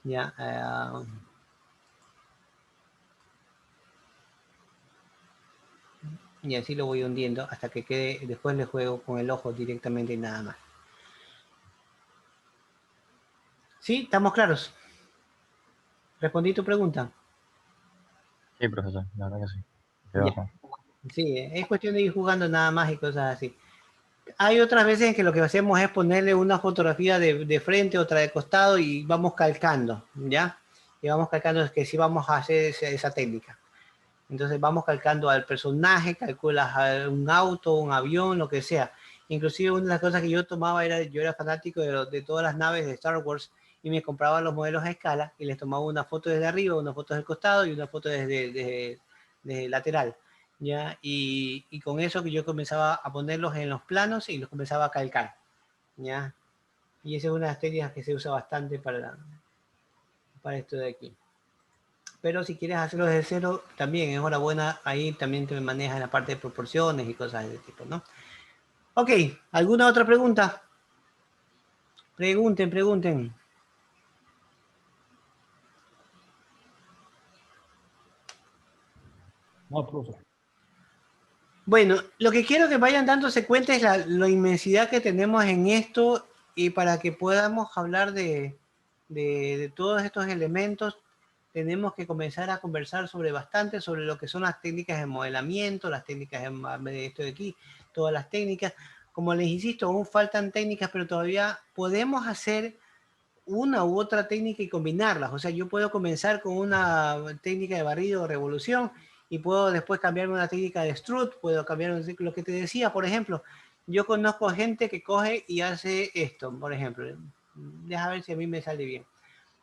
Ya, y así lo voy hundiendo hasta que quede, después le juego con el ojo directamente y nada más. ¿Sí? ¿Estamos claros? ¿Respondí tu pregunta? Sí, profesor, la verdad que sí. Quedó Ya. bastante. Sí, es cuestión de ir jugando nada más y cosas así. Hay otras veces en que lo que hacemos es ponerle una fotografía de frente, otra de costado y vamos calcando, ¿ya? Y vamos calcando, es que sí vamos a hacer esa técnica. Entonces vamos calcando al personaje, calculas a un auto, un avión, lo que sea. Inclusive una de las cosas que yo tomaba era, yo era fanático de todas las naves de Star Wars y me compraba los modelos a escala y les tomaba una foto desde arriba, una foto del costado y una foto desde lateral. ¿Ya? Y con eso que yo comenzaba a ponerlos en los planos y los comenzaba a calcar. ¿Ya? Y esa es una de las técnicas que se usa bastante para esto de aquí. Pero si quieres hacerlo desde cero, también enhorabuena, ahí también te manejas la parte de proporciones y cosas de ese tipo, ¿no? Ok, ¿alguna otra pregunta? Pregunten. No, profe. Bueno, lo que quiero que vayan dándose cuenta es la inmensidad que tenemos en esto y para que podamos hablar de todos estos elementos, tenemos que comenzar a conversar sobre lo que son las técnicas de modelamiento, las técnicas de esto de aquí, todas las técnicas. Como les insisto, aún faltan técnicas, pero todavía podemos hacer una u otra técnica y combinarlas. O sea, yo puedo comenzar con una técnica de barrido o revolución y puedo después cambiarme una técnica de strut, puedo cambiar lo que te decía, por ejemplo. Yo conozco gente que coge y hace esto, por ejemplo. Deja ver si a mí me sale bien.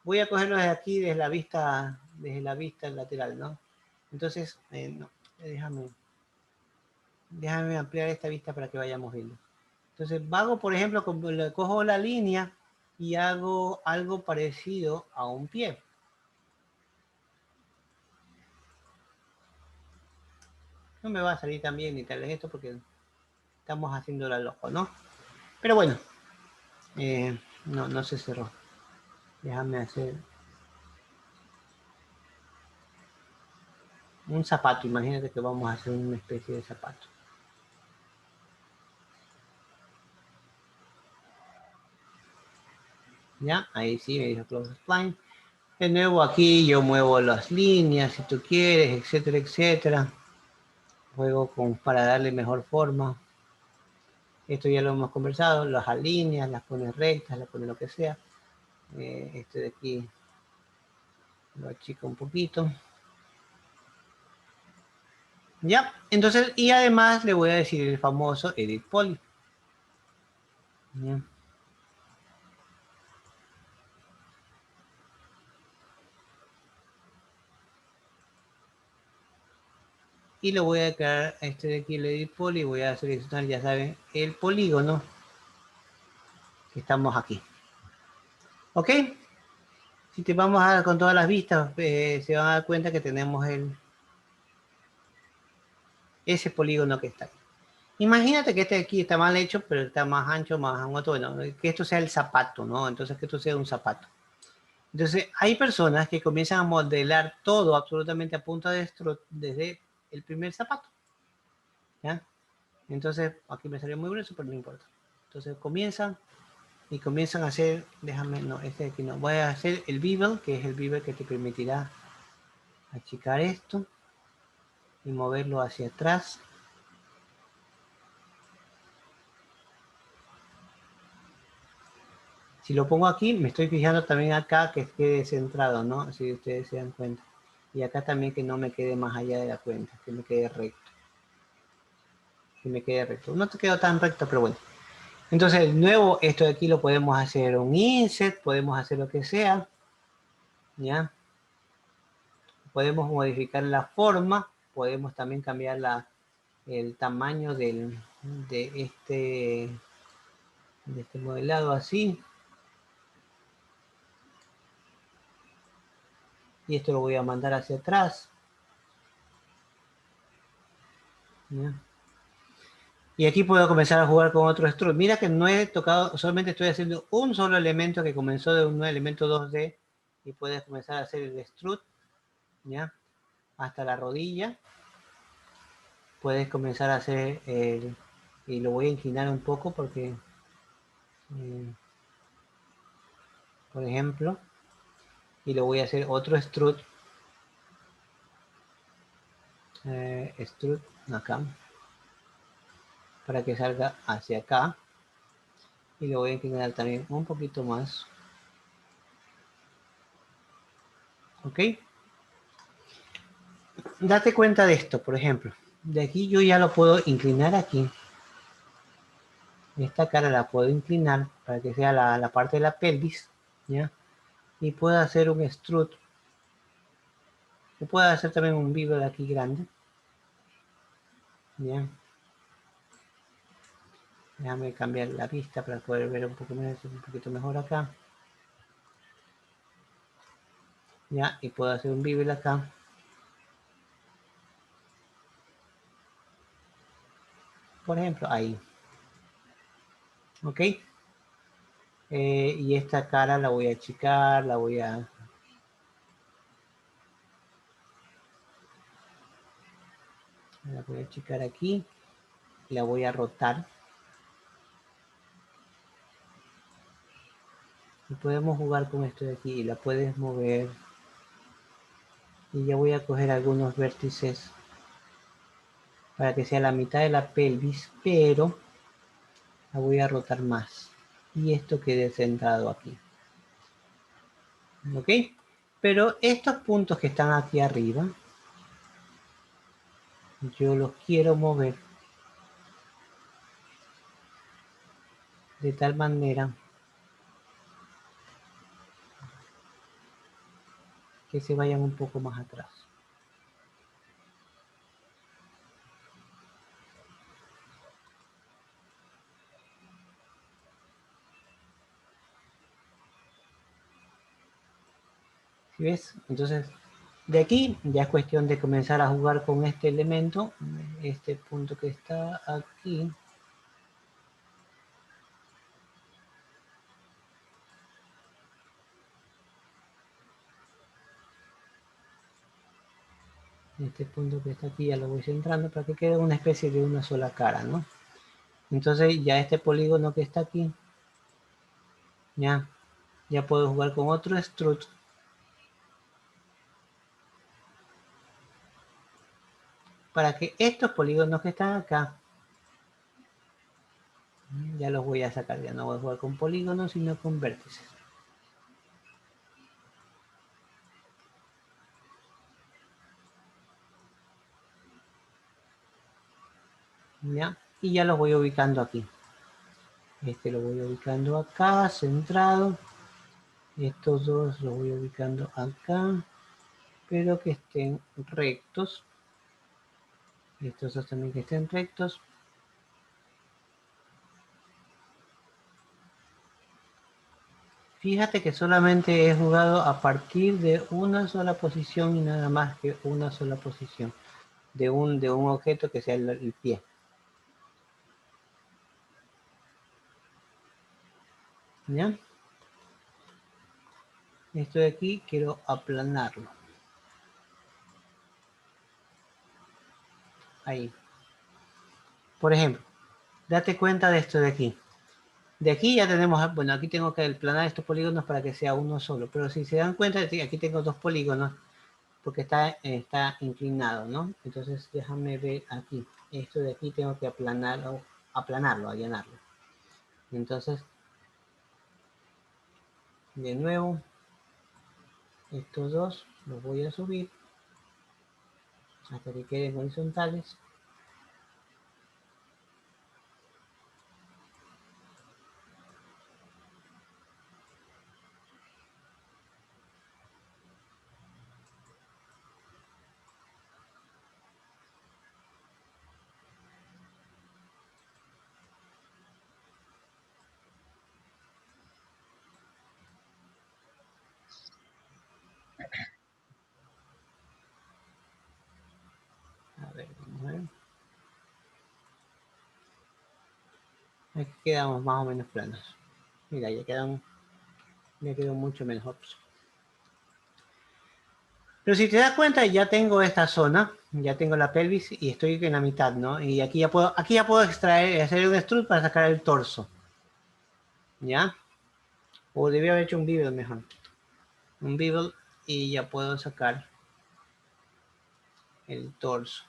Voy a cogerlo desde aquí, desde la vista lateral, ¿no? Entonces, no, déjame ampliar esta vista para que vayamos viendo. Entonces, hago, por ejemplo, cojo la línea y hago algo parecido a un pie. No me va a salir tan bien ni tal vez esto porque estamos haciéndolo al ojo, ¿no? Pero bueno, no se cerró. Déjame hacer un zapato. Imagínate que vamos a hacer una especie de zapato. ¿Ya? Ahí sí me dijo Close Spline. De nuevo aquí yo muevo las líneas si tú quieres, etcétera, etcétera. Juego para darle mejor forma. Esto ya lo hemos conversado, las alineas, las pones rectas, las pones lo que sea. Este de aquí lo achico un poquito. Ya, entonces, y además le voy a decir el famoso Edit Poly. ¿Ya? Y lo voy a crear este de aquí, el Edit Poly, voy a seleccionar, ya saben, el polígono que estamos aquí. ¿Ok? Si te vamos a dar con todas las vistas, se van a dar cuenta que tenemos ese polígono que está ahí. Imagínate que este de aquí está mal hecho, pero está más ancho, más angosto. Bueno, que esto sea el zapato, ¿no? Entonces que esto sea un zapato. Entonces, hay personas que comienzan a modelar todo absolutamente a punta de strut desde el primer zapato. ¿Ya? Entonces, aquí me salió muy grueso, pero no importa. Entonces, comienzan a hacer, déjame, no, este de aquí no. Voy a hacer el bevel, que es el bevel que te permitirá achicar esto y moverlo hacia atrás. Si lo pongo aquí, me estoy fijando también acá que quede centrado, ¿no? Si ustedes se dan cuenta. Y acá también que no me quede más allá de la cuenta, que me quede recto. Que me quede recto. No te quedó tan recto, pero bueno. Entonces, de nuevo, esto de aquí lo podemos hacer un inset, podemos hacer lo que sea. ¿Ya? Podemos modificar la forma, podemos también cambiar el tamaño de este modelado así. Y esto lo voy a mandar hacia atrás. ¿Ya? Y aquí puedo comenzar a jugar con otro strut. Mira que no he tocado, solamente estoy haciendo un solo elemento que comenzó de un elemento 2D. Y puedes comenzar a hacer el strut, ¿ya? Hasta la rodilla. Puedes comenzar a hacer el... Y lo voy a inclinar un poco porque... por ejemplo... Y lo voy a hacer otro strut. Strut acá. Para que salga hacia acá. Y lo voy a inclinar también un poquito más. ¿Ok? Date cuenta de esto, por ejemplo. De aquí yo ya lo puedo inclinar aquí. Esta cara la puedo inclinar para que sea la parte de la pelvis. ¿Ya? Y puedo hacer un strut. Y puedo hacer también un bevel aquí grande. ¿Ya? Déjame cambiar la vista para poder ver un poquito mejor acá. ¿Ya? Y puedo hacer un bevel acá. Por ejemplo, ahí. ¿Ok? Y esta cara la voy a achicar, la voy a achicar aquí. Y la voy a rotar. Y podemos jugar con esto de aquí. Y la puedes mover. Y ya voy a coger algunos vértices para que sea la mitad de la pelvis, pero la voy a rotar más. Y esto quede centrado aquí. ¿Ok? Pero estos puntos que están aquí arriba, yo los quiero mover de tal manera que se vayan un poco más atrás. ¿Sí ves? Entonces, de aquí ya es cuestión de comenzar a jugar con este elemento, este punto que está aquí. Este punto que está aquí ya lo voy centrando para que quede una especie de una sola cara, ¿no? Entonces ya este polígono que está aquí, ya puedo jugar con otro strut. Para que estos polígonos que están acá, ya los voy a sacar. Ya no voy a jugar con polígonos, sino con vértices. ¿Ya? Y ya los voy ubicando aquí. Este lo voy ubicando acá, centrado. Estos dos los voy ubicando acá, pero que estén rectos. Estos dos también que estén rectos. Fíjate que solamente he jugado a partir de una sola posición y nada más que una sola posición de un objeto que sea el pie. ¿Ya? Esto de aquí quiero aplanarlo. Ahí. Por ejemplo, date cuenta de esto de aquí. De aquí ya tenemos, bueno, aquí tengo que aplanar estos polígonos para que sea uno solo, pero si se dan cuenta, aquí tengo dos polígonos porque está inclinado, ¿no? Entonces déjame ver aquí. Esto de aquí tengo que aplanarlo, allanarlo. Entonces, de nuevo, estos dos los voy a subir hasta que queden horizontales. A ver, vamos a ver. Aquí quedamos más o menos planos. Mira, ya quedó mucho mejor. Pero si te das cuenta, ya tengo esta zona, ya tengo la pelvis y estoy en la mitad, ¿no? Y aquí ya puedo extraer, hacer un extrude para sacar el torso. ¿Ya? O debía haber hecho un bevel mejor. Un bevel y ya puedo sacar el torso.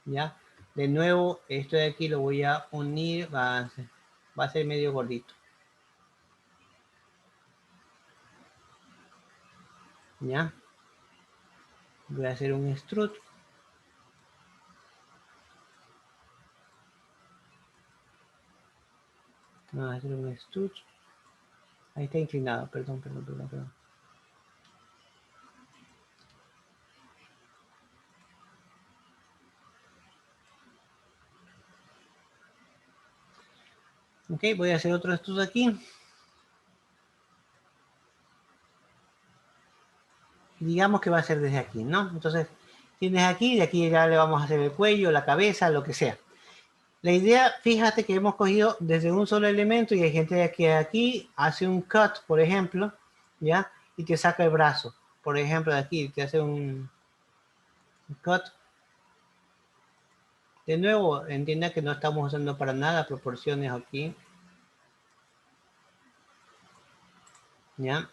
¿Ya? De nuevo, esto de aquí lo voy a unir, va a ser medio gordito. ¿Ya? Voy a hacer un extrude. Voy a hacer un extrude. Ahí está inclinado, perdón. Ok, voy a hacer otro extrude aquí. Digamos que va a ser desde aquí, ¿no? Entonces, tienes aquí, de aquí ya le vamos a hacer el cuello, la cabeza, lo que sea. La idea, fíjate que hemos cogido desde un solo elemento y hay gente que aquí hace un cut, por ejemplo, ¿ya? Y te saca el brazo. Por ejemplo, de aquí te hace un cut. De nuevo, entienda que no estamos usando para nada proporciones aquí. ¿Ya?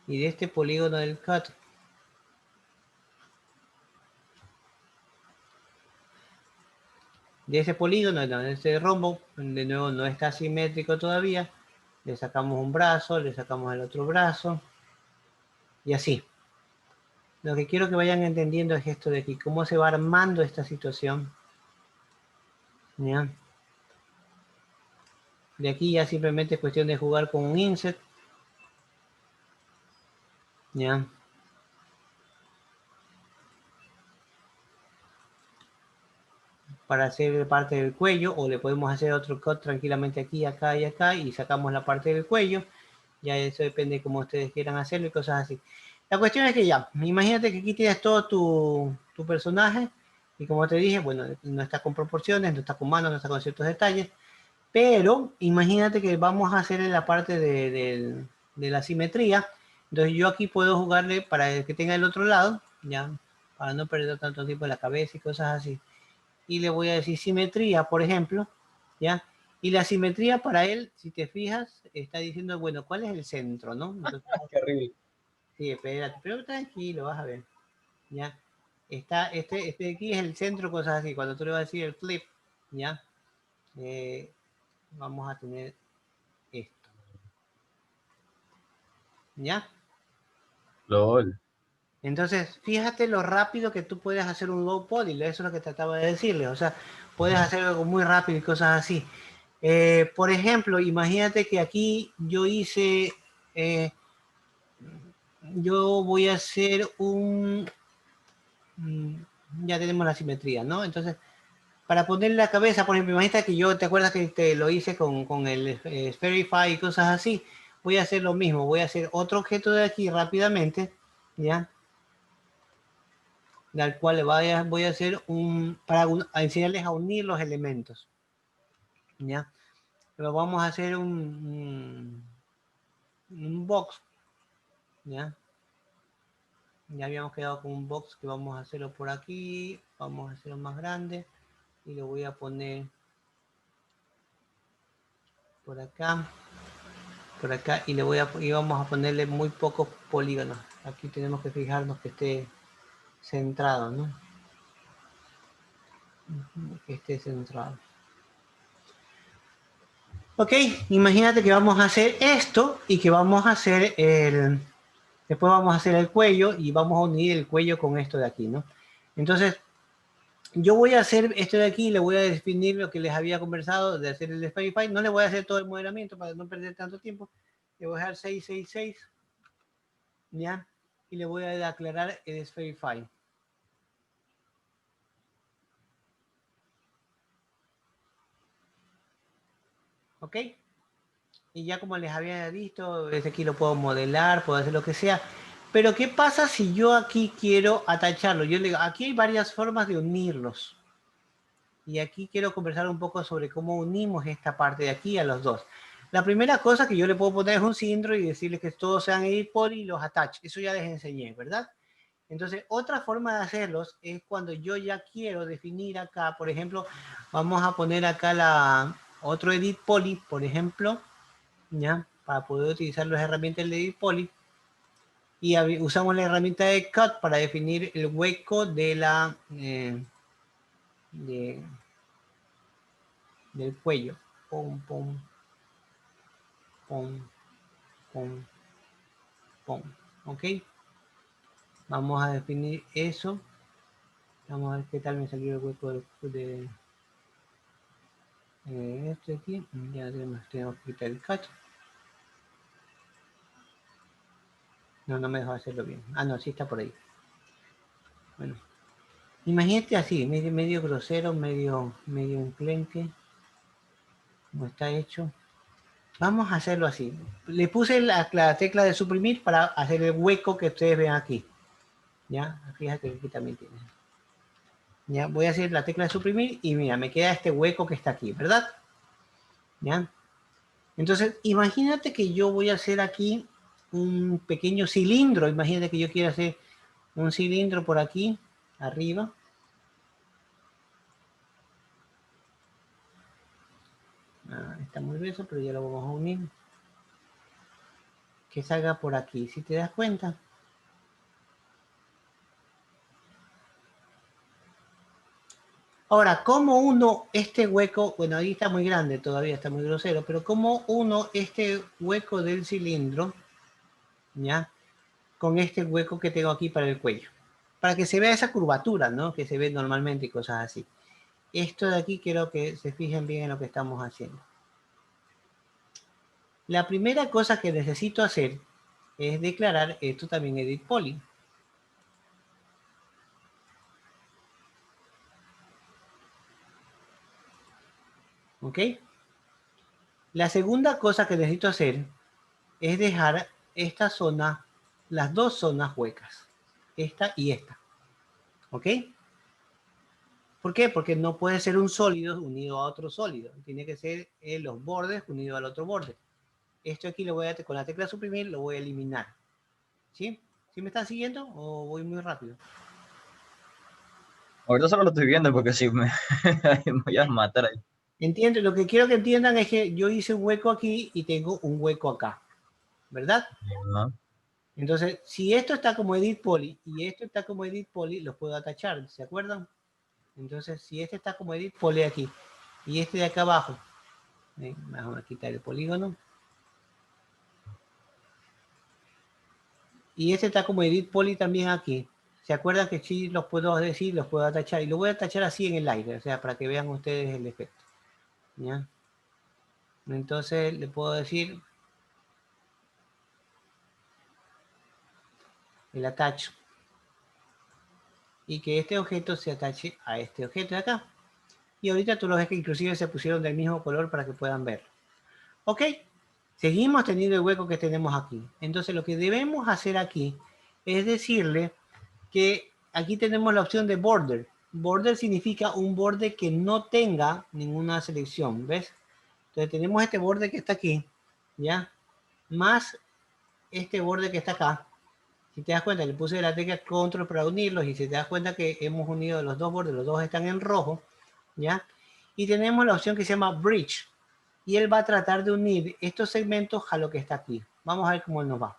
Y de este polígono del cut, de ese polígono, de ese rombo, de nuevo no está simétrico todavía, le sacamos un brazo, le sacamos el otro brazo, y así. Lo que quiero que vayan entendiendo es esto de aquí, cómo se va armando esta situación. ¿Ya? De aquí ya simplemente es cuestión de jugar con un inset. ¿Ya? Para hacer parte del cuello, o le podemos hacer otro cut tranquilamente aquí, acá y acá, y sacamos la parte del cuello. Ya eso depende de cómo ustedes quieran hacerlo y cosas así. La cuestión es que ya, imagínate que aquí tienes todo tu personaje, y como te dije, bueno, no está con proporciones, no está con manos, no está con ciertos detalles, pero imagínate que vamos a hacer en la parte de la simetría. Entonces yo aquí puedo jugarle para que tenga el otro lado, ya, para no perder tanto tiempo en la cabeza y cosas así. Y le voy a decir simetría, por ejemplo, ya. Y la simetría para él, si te fijas, está diciendo, bueno, ¿cuál es el centro, no? Entonces, Qué horrible. sí, espérate, pero tranquilo, vas a ver, ya. Este de aquí es el centro, cosas así. Cuando tú le vas a decir el flip, ya, vamos a tener esto, ya. LOL. Entonces, fíjate lo rápido que tú puedes hacer un low poly, eso es lo que trataba de decirles, o sea, puedes hacer algo muy rápido y cosas así. Por ejemplo, imagínate que aquí yo hice, yo voy a hacer ya tenemos la simetría, ¿no? Entonces, para poner la cabeza, por ejemplo, imagínate que yo, ¿te acuerdas que te lo hice con el Spherify y cosas así? Voy a hacer lo mismo, voy a hacer otro objeto de aquí rápidamente, ¿ya? Del cual voy a hacer a enseñarles a unir los elementos, ¿ya? Pero vamos a hacer un box, ¿ya? Ya habíamos quedado con un box que vamos a hacerlo por aquí. Vamos a hacerlo más grande. Y lo voy a poner por acá. Por acá. Y vamos a ponerle muy pocos polígonos. Aquí tenemos que fijarnos que esté centrado, ¿no? Que esté centrado. Ok, imagínate que vamos a hacer esto y que vamos a hacer el... Después vamos a hacer el cuello y vamos a unir el cuello con esto de aquí, ¿no? Entonces, yo voy a hacer esto de aquí, le voy a definir lo que les había conversado de hacer el Spotify. No le voy a hacer todo el modelamiento para no perder tanto tiempo. Le voy a dejar 666, ¿ya? Y le voy a aclarar el Spotify. ¿Ok? Y ya como les había visto, desde aquí lo puedo modelar, puedo hacer lo que sea. Pero ¿qué pasa si yo aquí quiero atacharlo? Yo le digo, aquí hay varias formas de unirlos. Y aquí quiero conversar un poco sobre cómo unimos esta parte de aquí a los dos. La primera cosa que yo le puedo poner es un cilindro y decirles que todos sean edit poly y los attach. Eso ya les enseñé, ¿verdad? Entonces, otra forma de hacerlos es cuando yo ya quiero definir acá, por ejemplo, vamos a poner acá otro edit poly, por ejemplo, ¿ya? Para poder utilizar las herramientas de edit poly. Y usamos la herramienta de cut para definir el hueco de del cuello. Pum, pum, pum, pum, pum. ¿Ok? Vamos a definir eso. Vamos a ver qué tal me salió el hueco de este aquí. Ya tenemos que quitar el cut. No me dejó hacerlo bien. Ah, no, sí está por ahí. Bueno. Imagínate así, medio grosero, medio enclenque. Como está hecho. Vamos a hacerlo así. Le puse la tecla de suprimir para hacer el hueco que ustedes ven aquí. ¿Ya? Fíjate que aquí también tiene. ¿Ya? Voy a hacer la tecla de suprimir y mira, me queda este hueco que está aquí, ¿verdad? ¿Ya? Entonces, imagínate que yo voy a hacer aquí un pequeño cilindro. Imagínate que yo quiero hacer un cilindro por aquí, arriba. Está muy grueso, pero ya lo vamos a unir. Que salga por aquí, si te das cuenta. Ahora, ¿cómo uno este hueco? Bueno, ahí está muy grande, todavía está muy grosero, pero ¿cómo uno este hueco del cilindro, ya? Con este hueco que tengo aquí para el cuello. Para que se vea esa curvatura, ¿no? Que se ve normalmente y cosas así. Esto de aquí quiero que se fijen bien en lo que estamos haciendo. La primera cosa que necesito hacer es declarar esto también edit poly. ¿Ok? La segunda cosa que necesito hacer es dejar esta zona, las dos zonas huecas. Esta y esta. ¿Ok? ¿Por qué? Porque no puede ser un sólido unido a otro sólido. Tiene que ser los bordes unidos al otro borde. Esto aquí lo voy a, con la tecla suprimir, lo voy a eliminar. ¿Sí? ¿Sí me están siguiendo o voy muy rápido? Ahorita solo lo estoy viendo porque si me, me voy a matar ahí. Entiendo, lo que quiero que entiendan es que yo hice un hueco aquí y tengo un hueco acá, ¿verdad? ¿No? Entonces, si esto está como edit poly y esto está como edit poly, los puedo atachar, ¿se acuerdan? Entonces, si este está como edit poly aquí y este de acá abajo, vamos a quitar el polígono. Y este está como edit poly también aquí. ¿Se acuerdan que sí los puedo decir, los puedo atachar? Y lo voy a atachar así en el aire, o sea, para que vean ustedes el efecto. ¿Ya? Entonces, le puedo decir el attach. Y que este objeto se atache a este objeto de acá. Y ahorita tú lo ves que inclusive se pusieron del mismo color para que puedan ver. Ok, seguimos teniendo el hueco que tenemos aquí. Entonces lo que debemos hacer aquí es decirle que aquí tenemos la opción de border. Border significa un borde que no tenga ninguna selección, ¿ves? Entonces tenemos este borde que está aquí, ¿ya? Más este borde que está acá, Si te das cuenta, le puse la tecla control para unirlos y si te das cuenta que hemos unido los dos bordes, los dos están en rojo, ¿ya? Y tenemos la opción que se llama Bridge. Y él va a tratar de unir estos segmentos a lo que está aquí. Vamos a ver cómo nos va.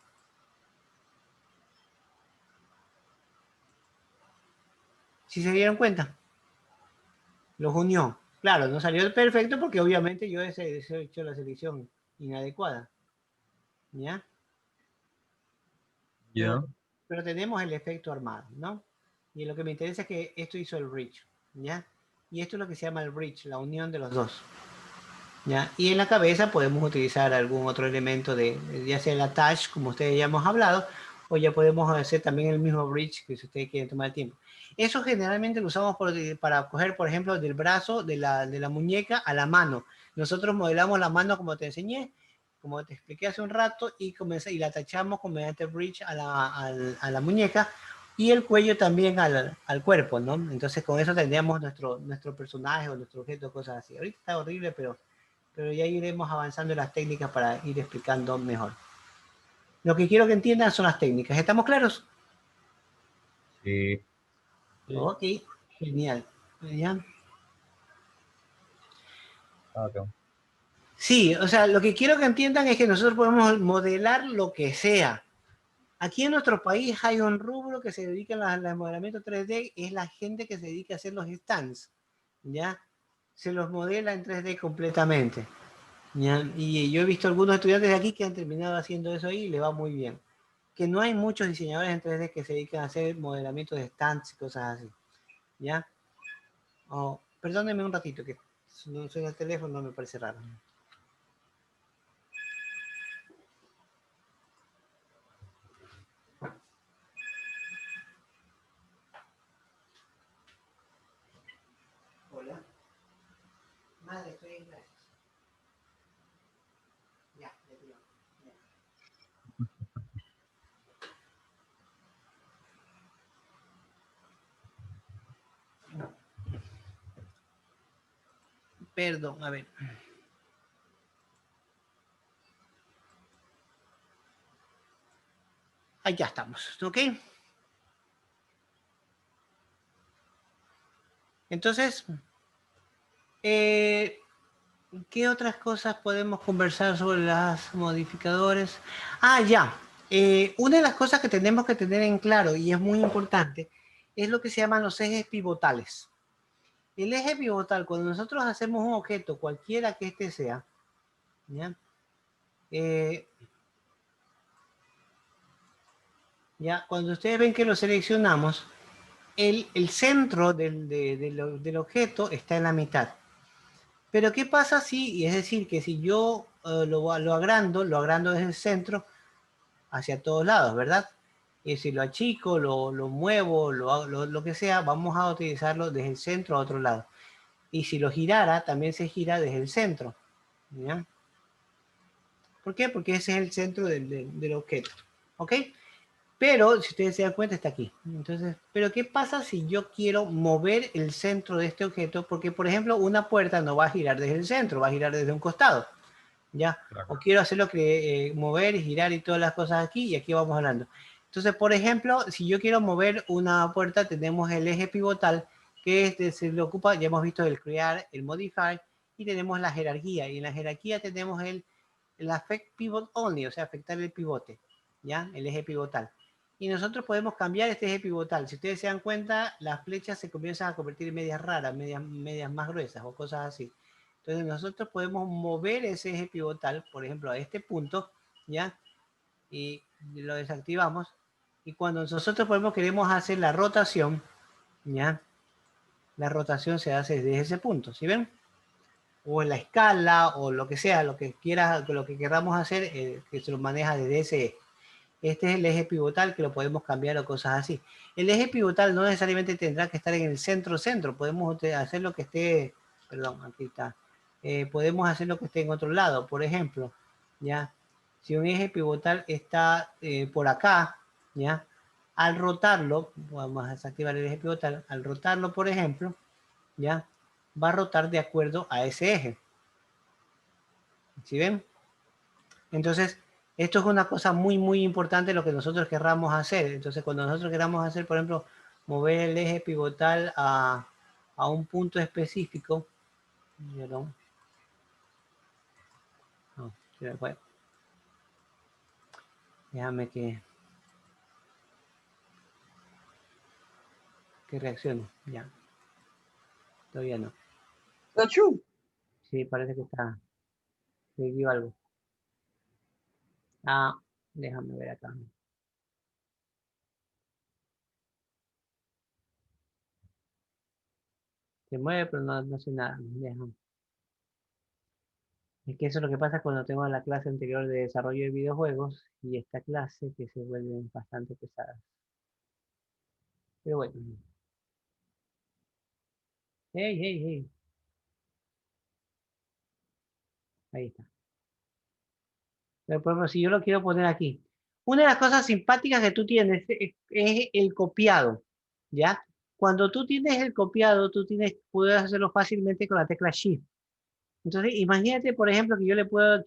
¿Sí se dieron cuenta? Los unió. Claro, no salió perfecto porque obviamente yo he hecho la selección inadecuada. ¿Ya? Ya. Pero tenemos el efecto armado, ¿no? Y lo que me interesa es que esto hizo el bridge, ¿ya? Y esto es lo que se llama el bridge, la unión de los dos, ¿ya? Y en la cabeza podemos utilizar algún otro elemento ya sea el attach, como ustedes ya hemos hablado, o ya podemos hacer también el mismo bridge que si ustedes quieren tomar el tiempo. Eso generalmente lo usamos para coger, por ejemplo, del brazo, de la muñeca a la mano. Nosotros modelamos la mano como te enseñé, como te expliqué hace un rato, y la tachamos mediante bridge a la muñeca y el cuello también al cuerpo, ¿no? Entonces con eso tendríamos nuestro personaje o nuestro objeto, cosas así. Ahorita está horrible, pero ya iremos avanzando en las técnicas para ir explicando mejor. Lo que quiero que entiendan son las técnicas. ¿Estamos claros? Sí. Ok, genial. ¿Ya? Ah, ok. Sí, o sea, lo que quiero que entiendan es que nosotros podemos modelar lo que sea. Aquí en nuestro país hay un rubro que se dedica al modelamiento 3D, es la gente que se dedica a hacer los stands, ¿ya? Se los modela en 3D completamente, ¿ya? Y yo he visto algunos estudiantes de aquí que han terminado haciendo eso ahí y le va muy bien. Que no hay muchos diseñadores en 3D que se dedican a hacer modelamiento de stands y cosas así, ¿ya? Oh, perdónenme un ratito, que no suena el teléfono, me parece raro. Hola. Madre, estoy en clases. Ya, ya te llamo. Perdón, a ver. Ahí ya estamos, ¿ok? Entonces, ¿qué otras cosas podemos conversar sobre los modificadores? Ah, ya. Una de las cosas que tenemos que tener en claro, y es muy importante, es lo que se llaman los ejes pivotales. El eje pivotal, cuando nosotros hacemos un objeto, cualquiera que este sea, ¿ya? Cuando ustedes ven que lo seleccionamos, el centro del objeto está en la mitad. Pero ¿qué pasa si, y es decir, que si yo lo agrando desde el centro hacia todos lados, ¿verdad? Y si lo achico, lo muevo, lo que sea, vamos a utilizarlo desde el centro a otro lado. Y si lo girara, también se gira desde el centro, ¿ya? ¿Por qué? Porque ese es el centro del objeto, ¿ok? Pero, si ustedes se dan cuenta, está aquí. Entonces, ¿pero qué pasa si yo quiero mover el centro de este objeto? Porque, por ejemplo, una puerta no va a girar desde el centro, va a girar desde un costado, ¿ya? Claro. O quiero hacerlo mover y girar y todas las cosas aquí, y aquí vamos hablando. Entonces, por ejemplo, si yo quiero mover una puerta, tenemos el eje pivotal, que se le ocupa, ya hemos visto el crear, el modifier, y tenemos la jerarquía. Y en la jerarquía tenemos el affect pivot only, o sea, afectar el pivote, ¿ya? El eje pivotal. Y nosotros podemos cambiar este eje pivotal. Si ustedes se dan cuenta, las flechas se comienzan a convertir en medias raras, medias más gruesas o cosas así. Entonces nosotros podemos mover ese eje pivotal, por ejemplo, a este punto, ¿ya? Y lo desactivamos. Y cuando nosotros queremos hacer la rotación, ¿ya? La rotación se hace desde ese punto, ¿sí ven? O en la escala, o lo que sea, lo que queramos hacer, que se lo maneja desde ese eje. Este es el eje pivotal que lo podemos cambiar o cosas así. El eje pivotal no necesariamente tendrá que estar en el centro. Podemos hacer lo que esté, perdón, aquí está. Podemos hacer lo que esté en otro lado. Por ejemplo, ¿ya? Si un eje pivotal está por acá, ¿ya? Al rotarlo, vamos a desactivar el eje pivotal, al rotarlo, por ejemplo, ¿ya? Va a rotar de acuerdo a ese eje. ¿Sí ven? Entonces, Esto es una cosa muy, muy importante lo que nosotros querramos hacer. Entonces, cuando nosotros queramos hacer, por ejemplo, mover el eje pivotal a un punto específico, no, se me fue. Déjame que reaccione. Ya, todavía no. Achú. Sí, parece que está, se dio algo. Ah, déjame ver acá. Se mueve, pero no, no hace nada. Déjame. Es que eso es lo que pasa cuando tengo la clase anterior de desarrollo de videojuegos y esta clase que se vuelven bastante pesadas. Pero bueno. Hey, hey, hey. Ahí está. Pero, por ejemplo, si yo lo quiero poner aquí. Una de las cosas simpáticas que tú tienes es el copiado, ¿ya? Cuando tú tienes el copiado, puedes hacerlo fácilmente con la tecla Shift. Entonces, imagínate, por ejemplo, que yo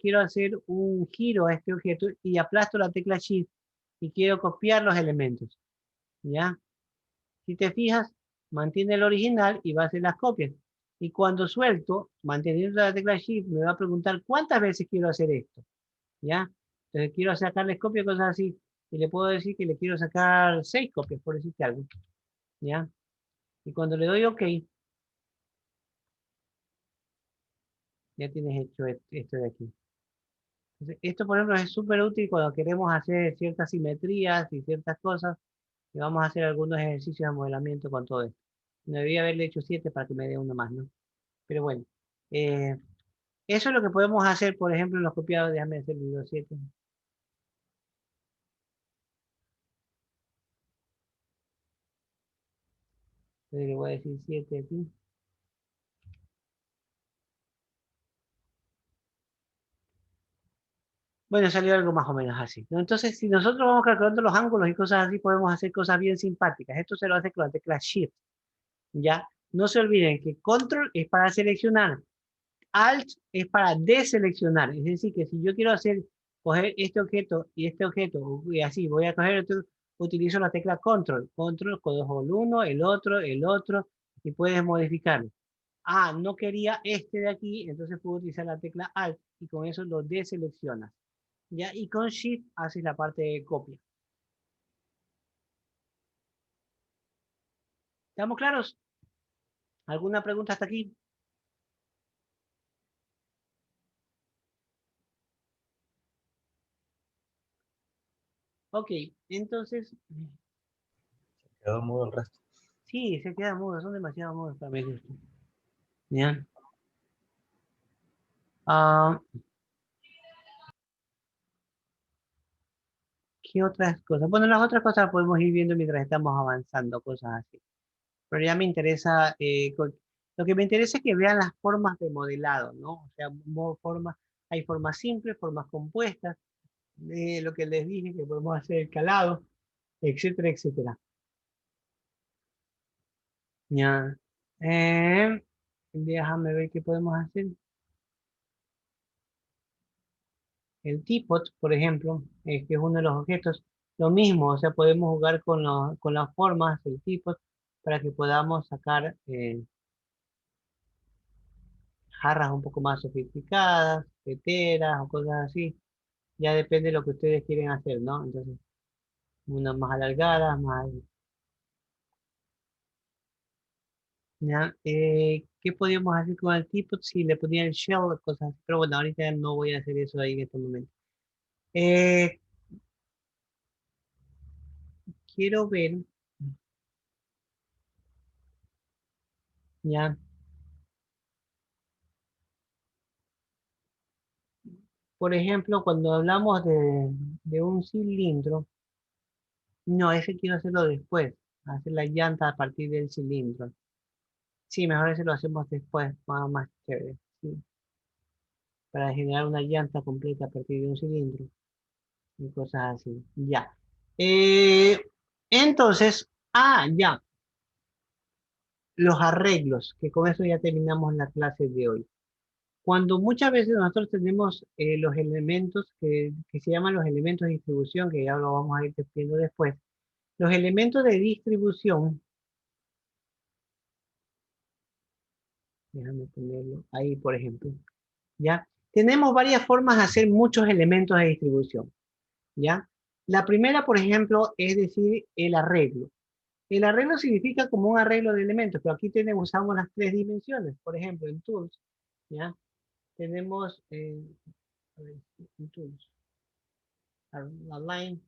quiero hacer un giro a este objeto y aplasto la tecla Shift y quiero copiar los elementos, ¿ya? Si te fijas, mantiene el original y va a hacer las copias. Y cuando suelto, manteniendo la tecla Shift, me va a preguntar cuántas veces quiero hacer esto, ¿ya? Entonces quiero sacarle copias, cosas así, y le puedo decir que le quiero sacar 6 copias, por decirte algo, ¿ya? Y cuando le doy OK, ya tienes hecho esto de aquí. Entonces, esto, por ejemplo, es súper útil cuando queremos hacer ciertas simetrías y ciertas cosas, y vamos a hacer algunos ejercicios de modelamiento con todo esto. No debería haberle hecho 7 para que me dé uno más, ¿no? Pero bueno, eso es lo que podemos hacer, por ejemplo, en los copiados. Déjame hacer el video 7. Le voy a decir 7 aquí. Bueno, salió algo más o menos así, ¿no? Entonces, si nosotros vamos calculando los ángulos y cosas así, podemos hacer cosas bien simpáticas. Esto se lo hace con la tecla Shift, ¿ya? No se olviden que Control es para seleccionar, Alt es para deseleccionar. Es decir, que si yo quiero coger este objeto y este objeto, y así, voy a coger otro, utilizo la tecla Control. Control, cojo el uno, el otro, y puedes modificarlo. Ah, no quería este de aquí, entonces puedo utilizar la tecla Alt y con eso lo deseleccionas. ¿Ya? Y con Shift haces la parte de copia. ¿Estamos claros? ¿Alguna pregunta hasta aquí? Ok, entonces, Quedó mudo el resto. sí, se quedan mudos, son demasiado mudos para mi gusto. ¿Ya? Ah, ¿qué otras cosas? Bueno, las otras cosas las podemos ir viendo mientras estamos avanzando, cosas así. Pero ya me interesa, lo que me interesa es que vean las formas de modelado, ¿no? O sea, hay formas simples, formas compuestas, lo que les dije, que podemos hacer el calado, etcétera, etcétera. Ya. Déjame ver qué podemos hacer. El teapot, por ejemplo, que es uno de los objetos, lo mismo, o sea, podemos jugar con las formas del teapot para que podamos sacar jarras un poco más sofisticadas, teteras o cosas así. Ya depende de lo que ustedes quieren hacer, ¿no? Entonces, unas más alargadas, más... ¿Ya? ¿Qué podíamos hacer con el teapot? Si le ponía el shell, cosas así. Pero bueno, ahorita no voy a hacer eso ahí en este momento. Eh, quiero ver, ya, por ejemplo, cuando hablamos de un cilindro, no, ese quiero hacerlo después, hacer la llanta a partir del cilindro. Sí, mejor ese lo hacemos después, más chévere, sí, para generar una llanta completa a partir de un cilindro y cosas así. Ya. Eh, entonces, ya, los arreglos, que con eso ya terminamos la clase de hoy. Cuando muchas veces nosotros tenemos los elementos que se llaman los elementos de distribución, que ya lo vamos a ir viendo después, los elementos de distribución, déjame ponerlo ahí, por ejemplo, ¿ya? Tenemos varias formas de hacer muchos elementos de distribución, ¿ya? La primera, por ejemplo, es decir, el arreglo. El arreglo significa como un arreglo de elementos, pero aquí usamos las 3 dimensiones. Por ejemplo, en Tools, ¿ya? Tenemos, a ver, en Tools, Align,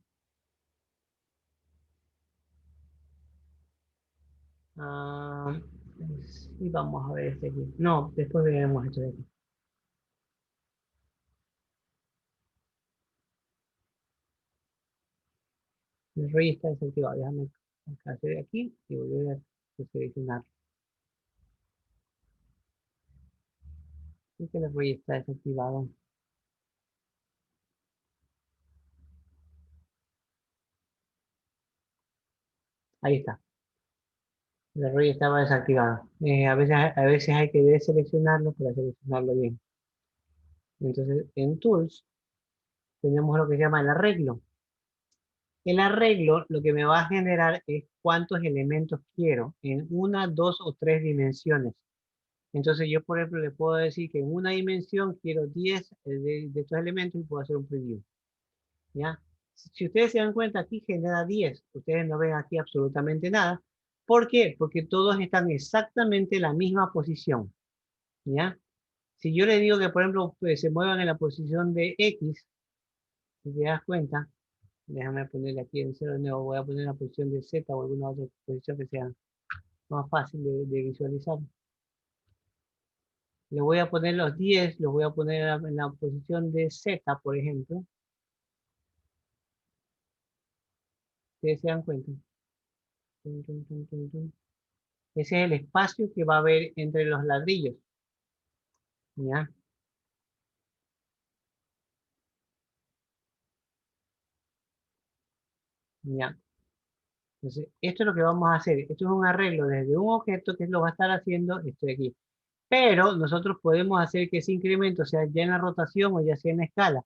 y vamos a ver este aquí. No, después veremos esto de aquí. El rey está desactivado. Déjame hacer aquí y volver a seleccionar. Y que el rey está desactivado. Ahí está. El rey estaba desactivado. A veces hay que deseleccionarlo para seleccionarlo bien. Entonces, en Tools tenemos lo que se llama el arreglo. El arreglo lo que me va a generar es cuántos elementos quiero en una, dos o tres dimensiones. Entonces yo, por ejemplo, le puedo decir que en una dimensión quiero 10 de estos elementos y puedo hacer un preview. ¿Ya? Si ustedes se dan cuenta, aquí genera 10. Ustedes no ven aquí absolutamente nada. ¿Por qué? Porque todos están exactamente en la misma posición. ¿Ya? Si yo le digo que, por ejemplo, pues, se muevan en la posición de X, si te das cuenta, déjame ponerle aquí en cero de nuevo, voy a poner la posición de Z o alguna otra posición que sea más fácil de visualizar. Le voy a poner los 10, los voy a poner en la posición de Z, por ejemplo. Ustedes se dan cuenta. Tum, tum, tum, tum, tum. Ese es el espacio que va a haber entre los ladrillos. ¿Ya? ¿Ya? Entonces, esto es lo que vamos a hacer. Esto es un arreglo desde un objeto que lo va a estar haciendo esto de aquí. Pero nosotros podemos hacer que ese incremento sea ya en la rotación o ya sea en la escala.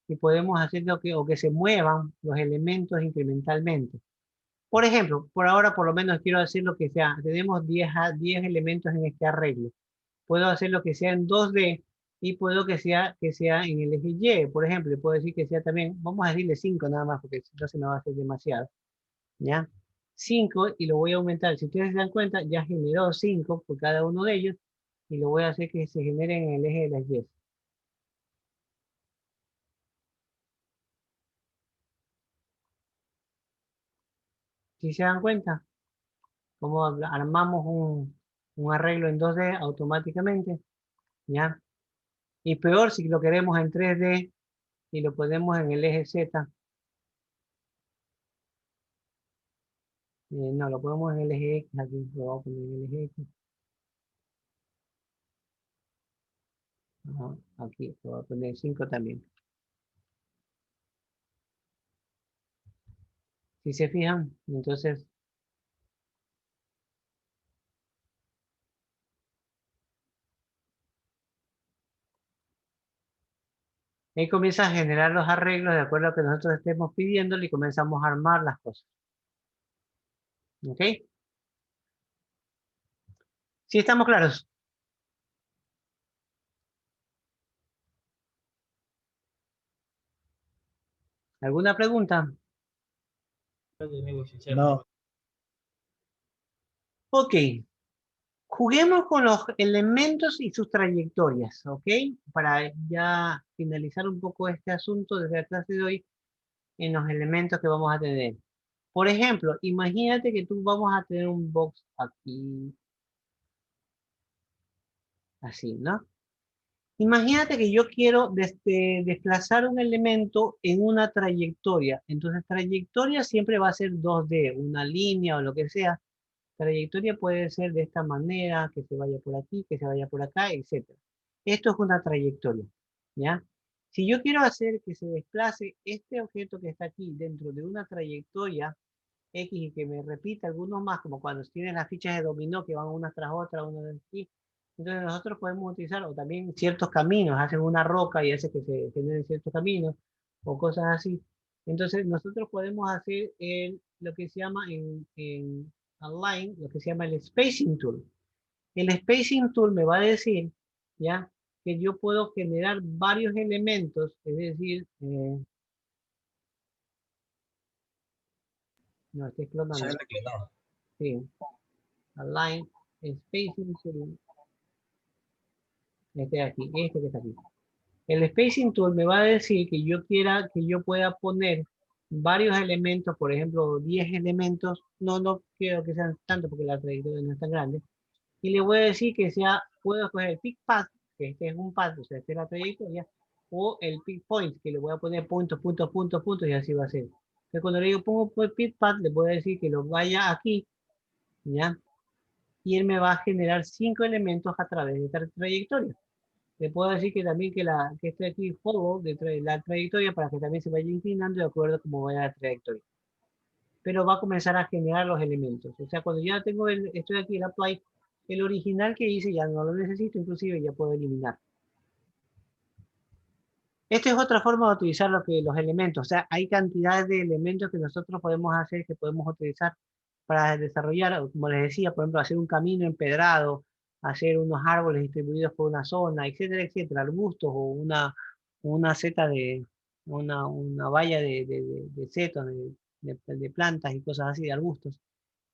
Y podemos hacer o que se muevan los elementos incrementalmente. Por ejemplo, por ahora por lo menos quiero hacer lo que sea. Tenemos 10 elementos en este arreglo. Puedo hacer lo que sea en 2D y puedo que sea en el eje Y. Por ejemplo, le puedo decir que sea también, vamos a decirle 5 nada más, porque si no se me va a hacer demasiado. ¿Ya? 5 y lo voy a aumentar. Si ustedes se dan cuenta, ya generó 5 por cada uno de ellos y lo voy a hacer que se generen en el eje de las Y. Si se dan cuenta, cómo armamos un arreglo en 2D automáticamente, ¿ya? Y peor si lo queremos en 3D y lo ponemos en el eje Z. No, lo ponemos en el eje X aquí, lo vamos a poner en el eje X. Ajá, aquí, lo voy a poner 5 también. Si se fijan, entonces ahí comienza a generar los arreglos de acuerdo a lo que nosotros estemos pidiéndole y comenzamos a armar las cosas. ¿Ok? ¿Sí estamos claros? ¿Alguna pregunta? No, Ok. Juguemos con los elementos y sus trayectorias, ¿ok? Para ya finalizar un poco este asunto desde la clase de hoy en los elementos que vamos a tener. Por ejemplo, imagínate que tú vamos a tener un box aquí, así, ¿no? Imagínate que yo quiero desplazar un elemento en una trayectoria. Entonces, trayectoria siempre va a ser 2D, una línea o lo que sea. Trayectoria puede ser de esta manera, que se vaya por aquí, que se vaya por acá, etc. Esto es una trayectoria, ¿ya? Si yo quiero hacer que se desplace este objeto que está aquí dentro de una trayectoria X y que me repita algunos más, como cuando tienes las fichas de dominó que van una tras otra, una de aquí, Entonces nosotros podemos utilizar, o también ciertos caminos, hacen una roca y hace que se generen ciertos caminos, o cosas así. Entonces nosotros podemos hacer lo que se llama en Align, lo que se llama el Spacing Tool. El Spacing Tool me va a decir, ¿ya? Que yo puedo generar varios elementos, es decir, no, estoy Ese es explotando. el declinado. Sí, Align, Spacing Tool. Este de aquí, este que está aquí. El Spacing Tool me va a decir que yo pueda poner varios elementos, por ejemplo, 10 elementos, no quiero que sean tantos porque la trayectoria no es tan grande, y le voy a decir que puedo escoger el pick path, que este es un path, o sea, esta es la trayectoria, o el pick point, que le voy a poner puntos, puntos, puntos, puntos, y así va a ser. Entonces, cuando le digo pongo el pick path, le voy a decir que lo vaya aquí, ¿ya? Y él me va a generar 5 elementos a través de esta trayectoria. Le puedo decir que también que esté aquí follow de la trayectoria para que también se vaya inclinando de acuerdo a cómo vaya la trayectoria. Pero va a comenzar a generar los elementos. O sea, cuando ya tengo estoy aquí, el apply, el original que hice ya no lo necesito, inclusive ya puedo eliminar. Esta es otra forma de utilizar los elementos. O sea, hay cantidades de elementos que nosotros podemos hacer, que podemos utilizar para desarrollar, como les decía, por ejemplo, hacer un camino empedrado, hacer unos árboles distribuidos por una zona, etcétera, etcétera, arbustos o una seta una valla de setos, de plantas y cosas así, de arbustos,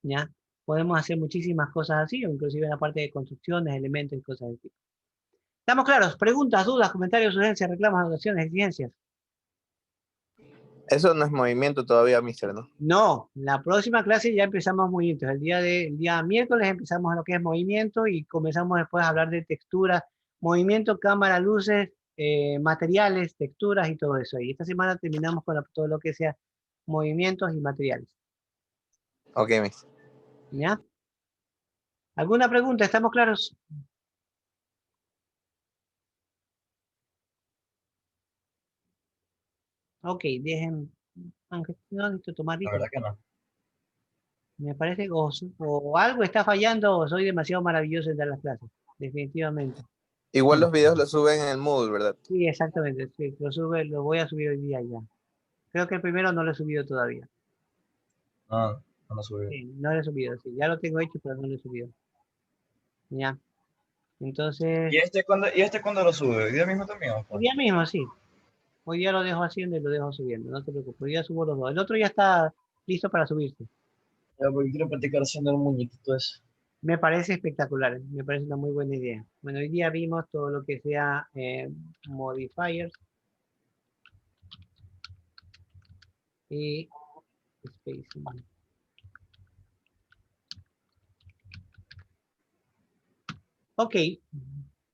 ¿ya? Podemos hacer muchísimas cosas así, o inclusive en la parte de construcciones, elementos y cosas así. ¿Estamos claros? Preguntas, dudas, comentarios, sugerencias, reclamos, anotaciones, exigencias. Eso no es movimiento todavía, mister, ¿no? No, la próxima clase ya empezamos movimientos. El día miércoles empezamos lo que es movimiento y comenzamos después a hablar de texturas, movimiento, cámara, luces, materiales, texturas y todo eso. Y esta semana terminamos con todo lo que sea movimientos y materiales. Ok, mister. ¿Ya? ¿Alguna pregunta? ¿Estamos claros? Ok, dejen, aunque no necesito tomar La verdad que no. Me parece que o algo está fallando o soy demasiado maravilloso en dar las clases, definitivamente. Igual los videos los suben en el Moodle, ¿verdad? Sí, exactamente, sí, lo voy a subir hoy día ya. Creo que el primero no lo he subido todavía. No, no lo subí. Sí, no lo he subido, sí, ya lo tengo hecho, pero no lo he subido. Ya, entonces, ¿Y este cuándo lo sube? ¿Hoy día mismo también? ¿O hoy cuándo? día mismo, sí. Hoy día lo dejo haciendo y lo dejo subiendo, no te preocupes, hoy día subo los dos. El otro ya está listo para subirse. Ya, porque quiero practicar haciendo el muñequito ese. Me parece espectacular, me parece una muy buena idea. Bueno, hoy día vimos todo lo que sea modifiers y spacing. Ok,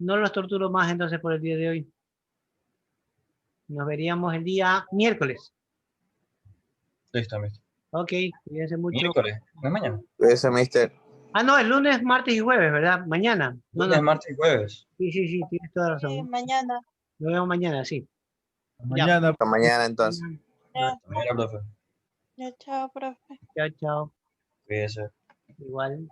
no los torturo más entonces por el día de hoy. Nos veríamos el día miércoles. Listo, mister. Ok, cuídense mucho. Miércoles, no es mañana. Ese, mister. Ah, no, el lunes, martes y jueves, ¿verdad? Mañana. No, Lunes, no. martes y jueves. Sí, tienes toda la razón. Mañana. Nos vemos mañana, sí. Ya. Mañana. Hasta mañana, entonces. Ya, Mañana, profe. ya, chao, profe. Chao, chao. Cuídese. Igual.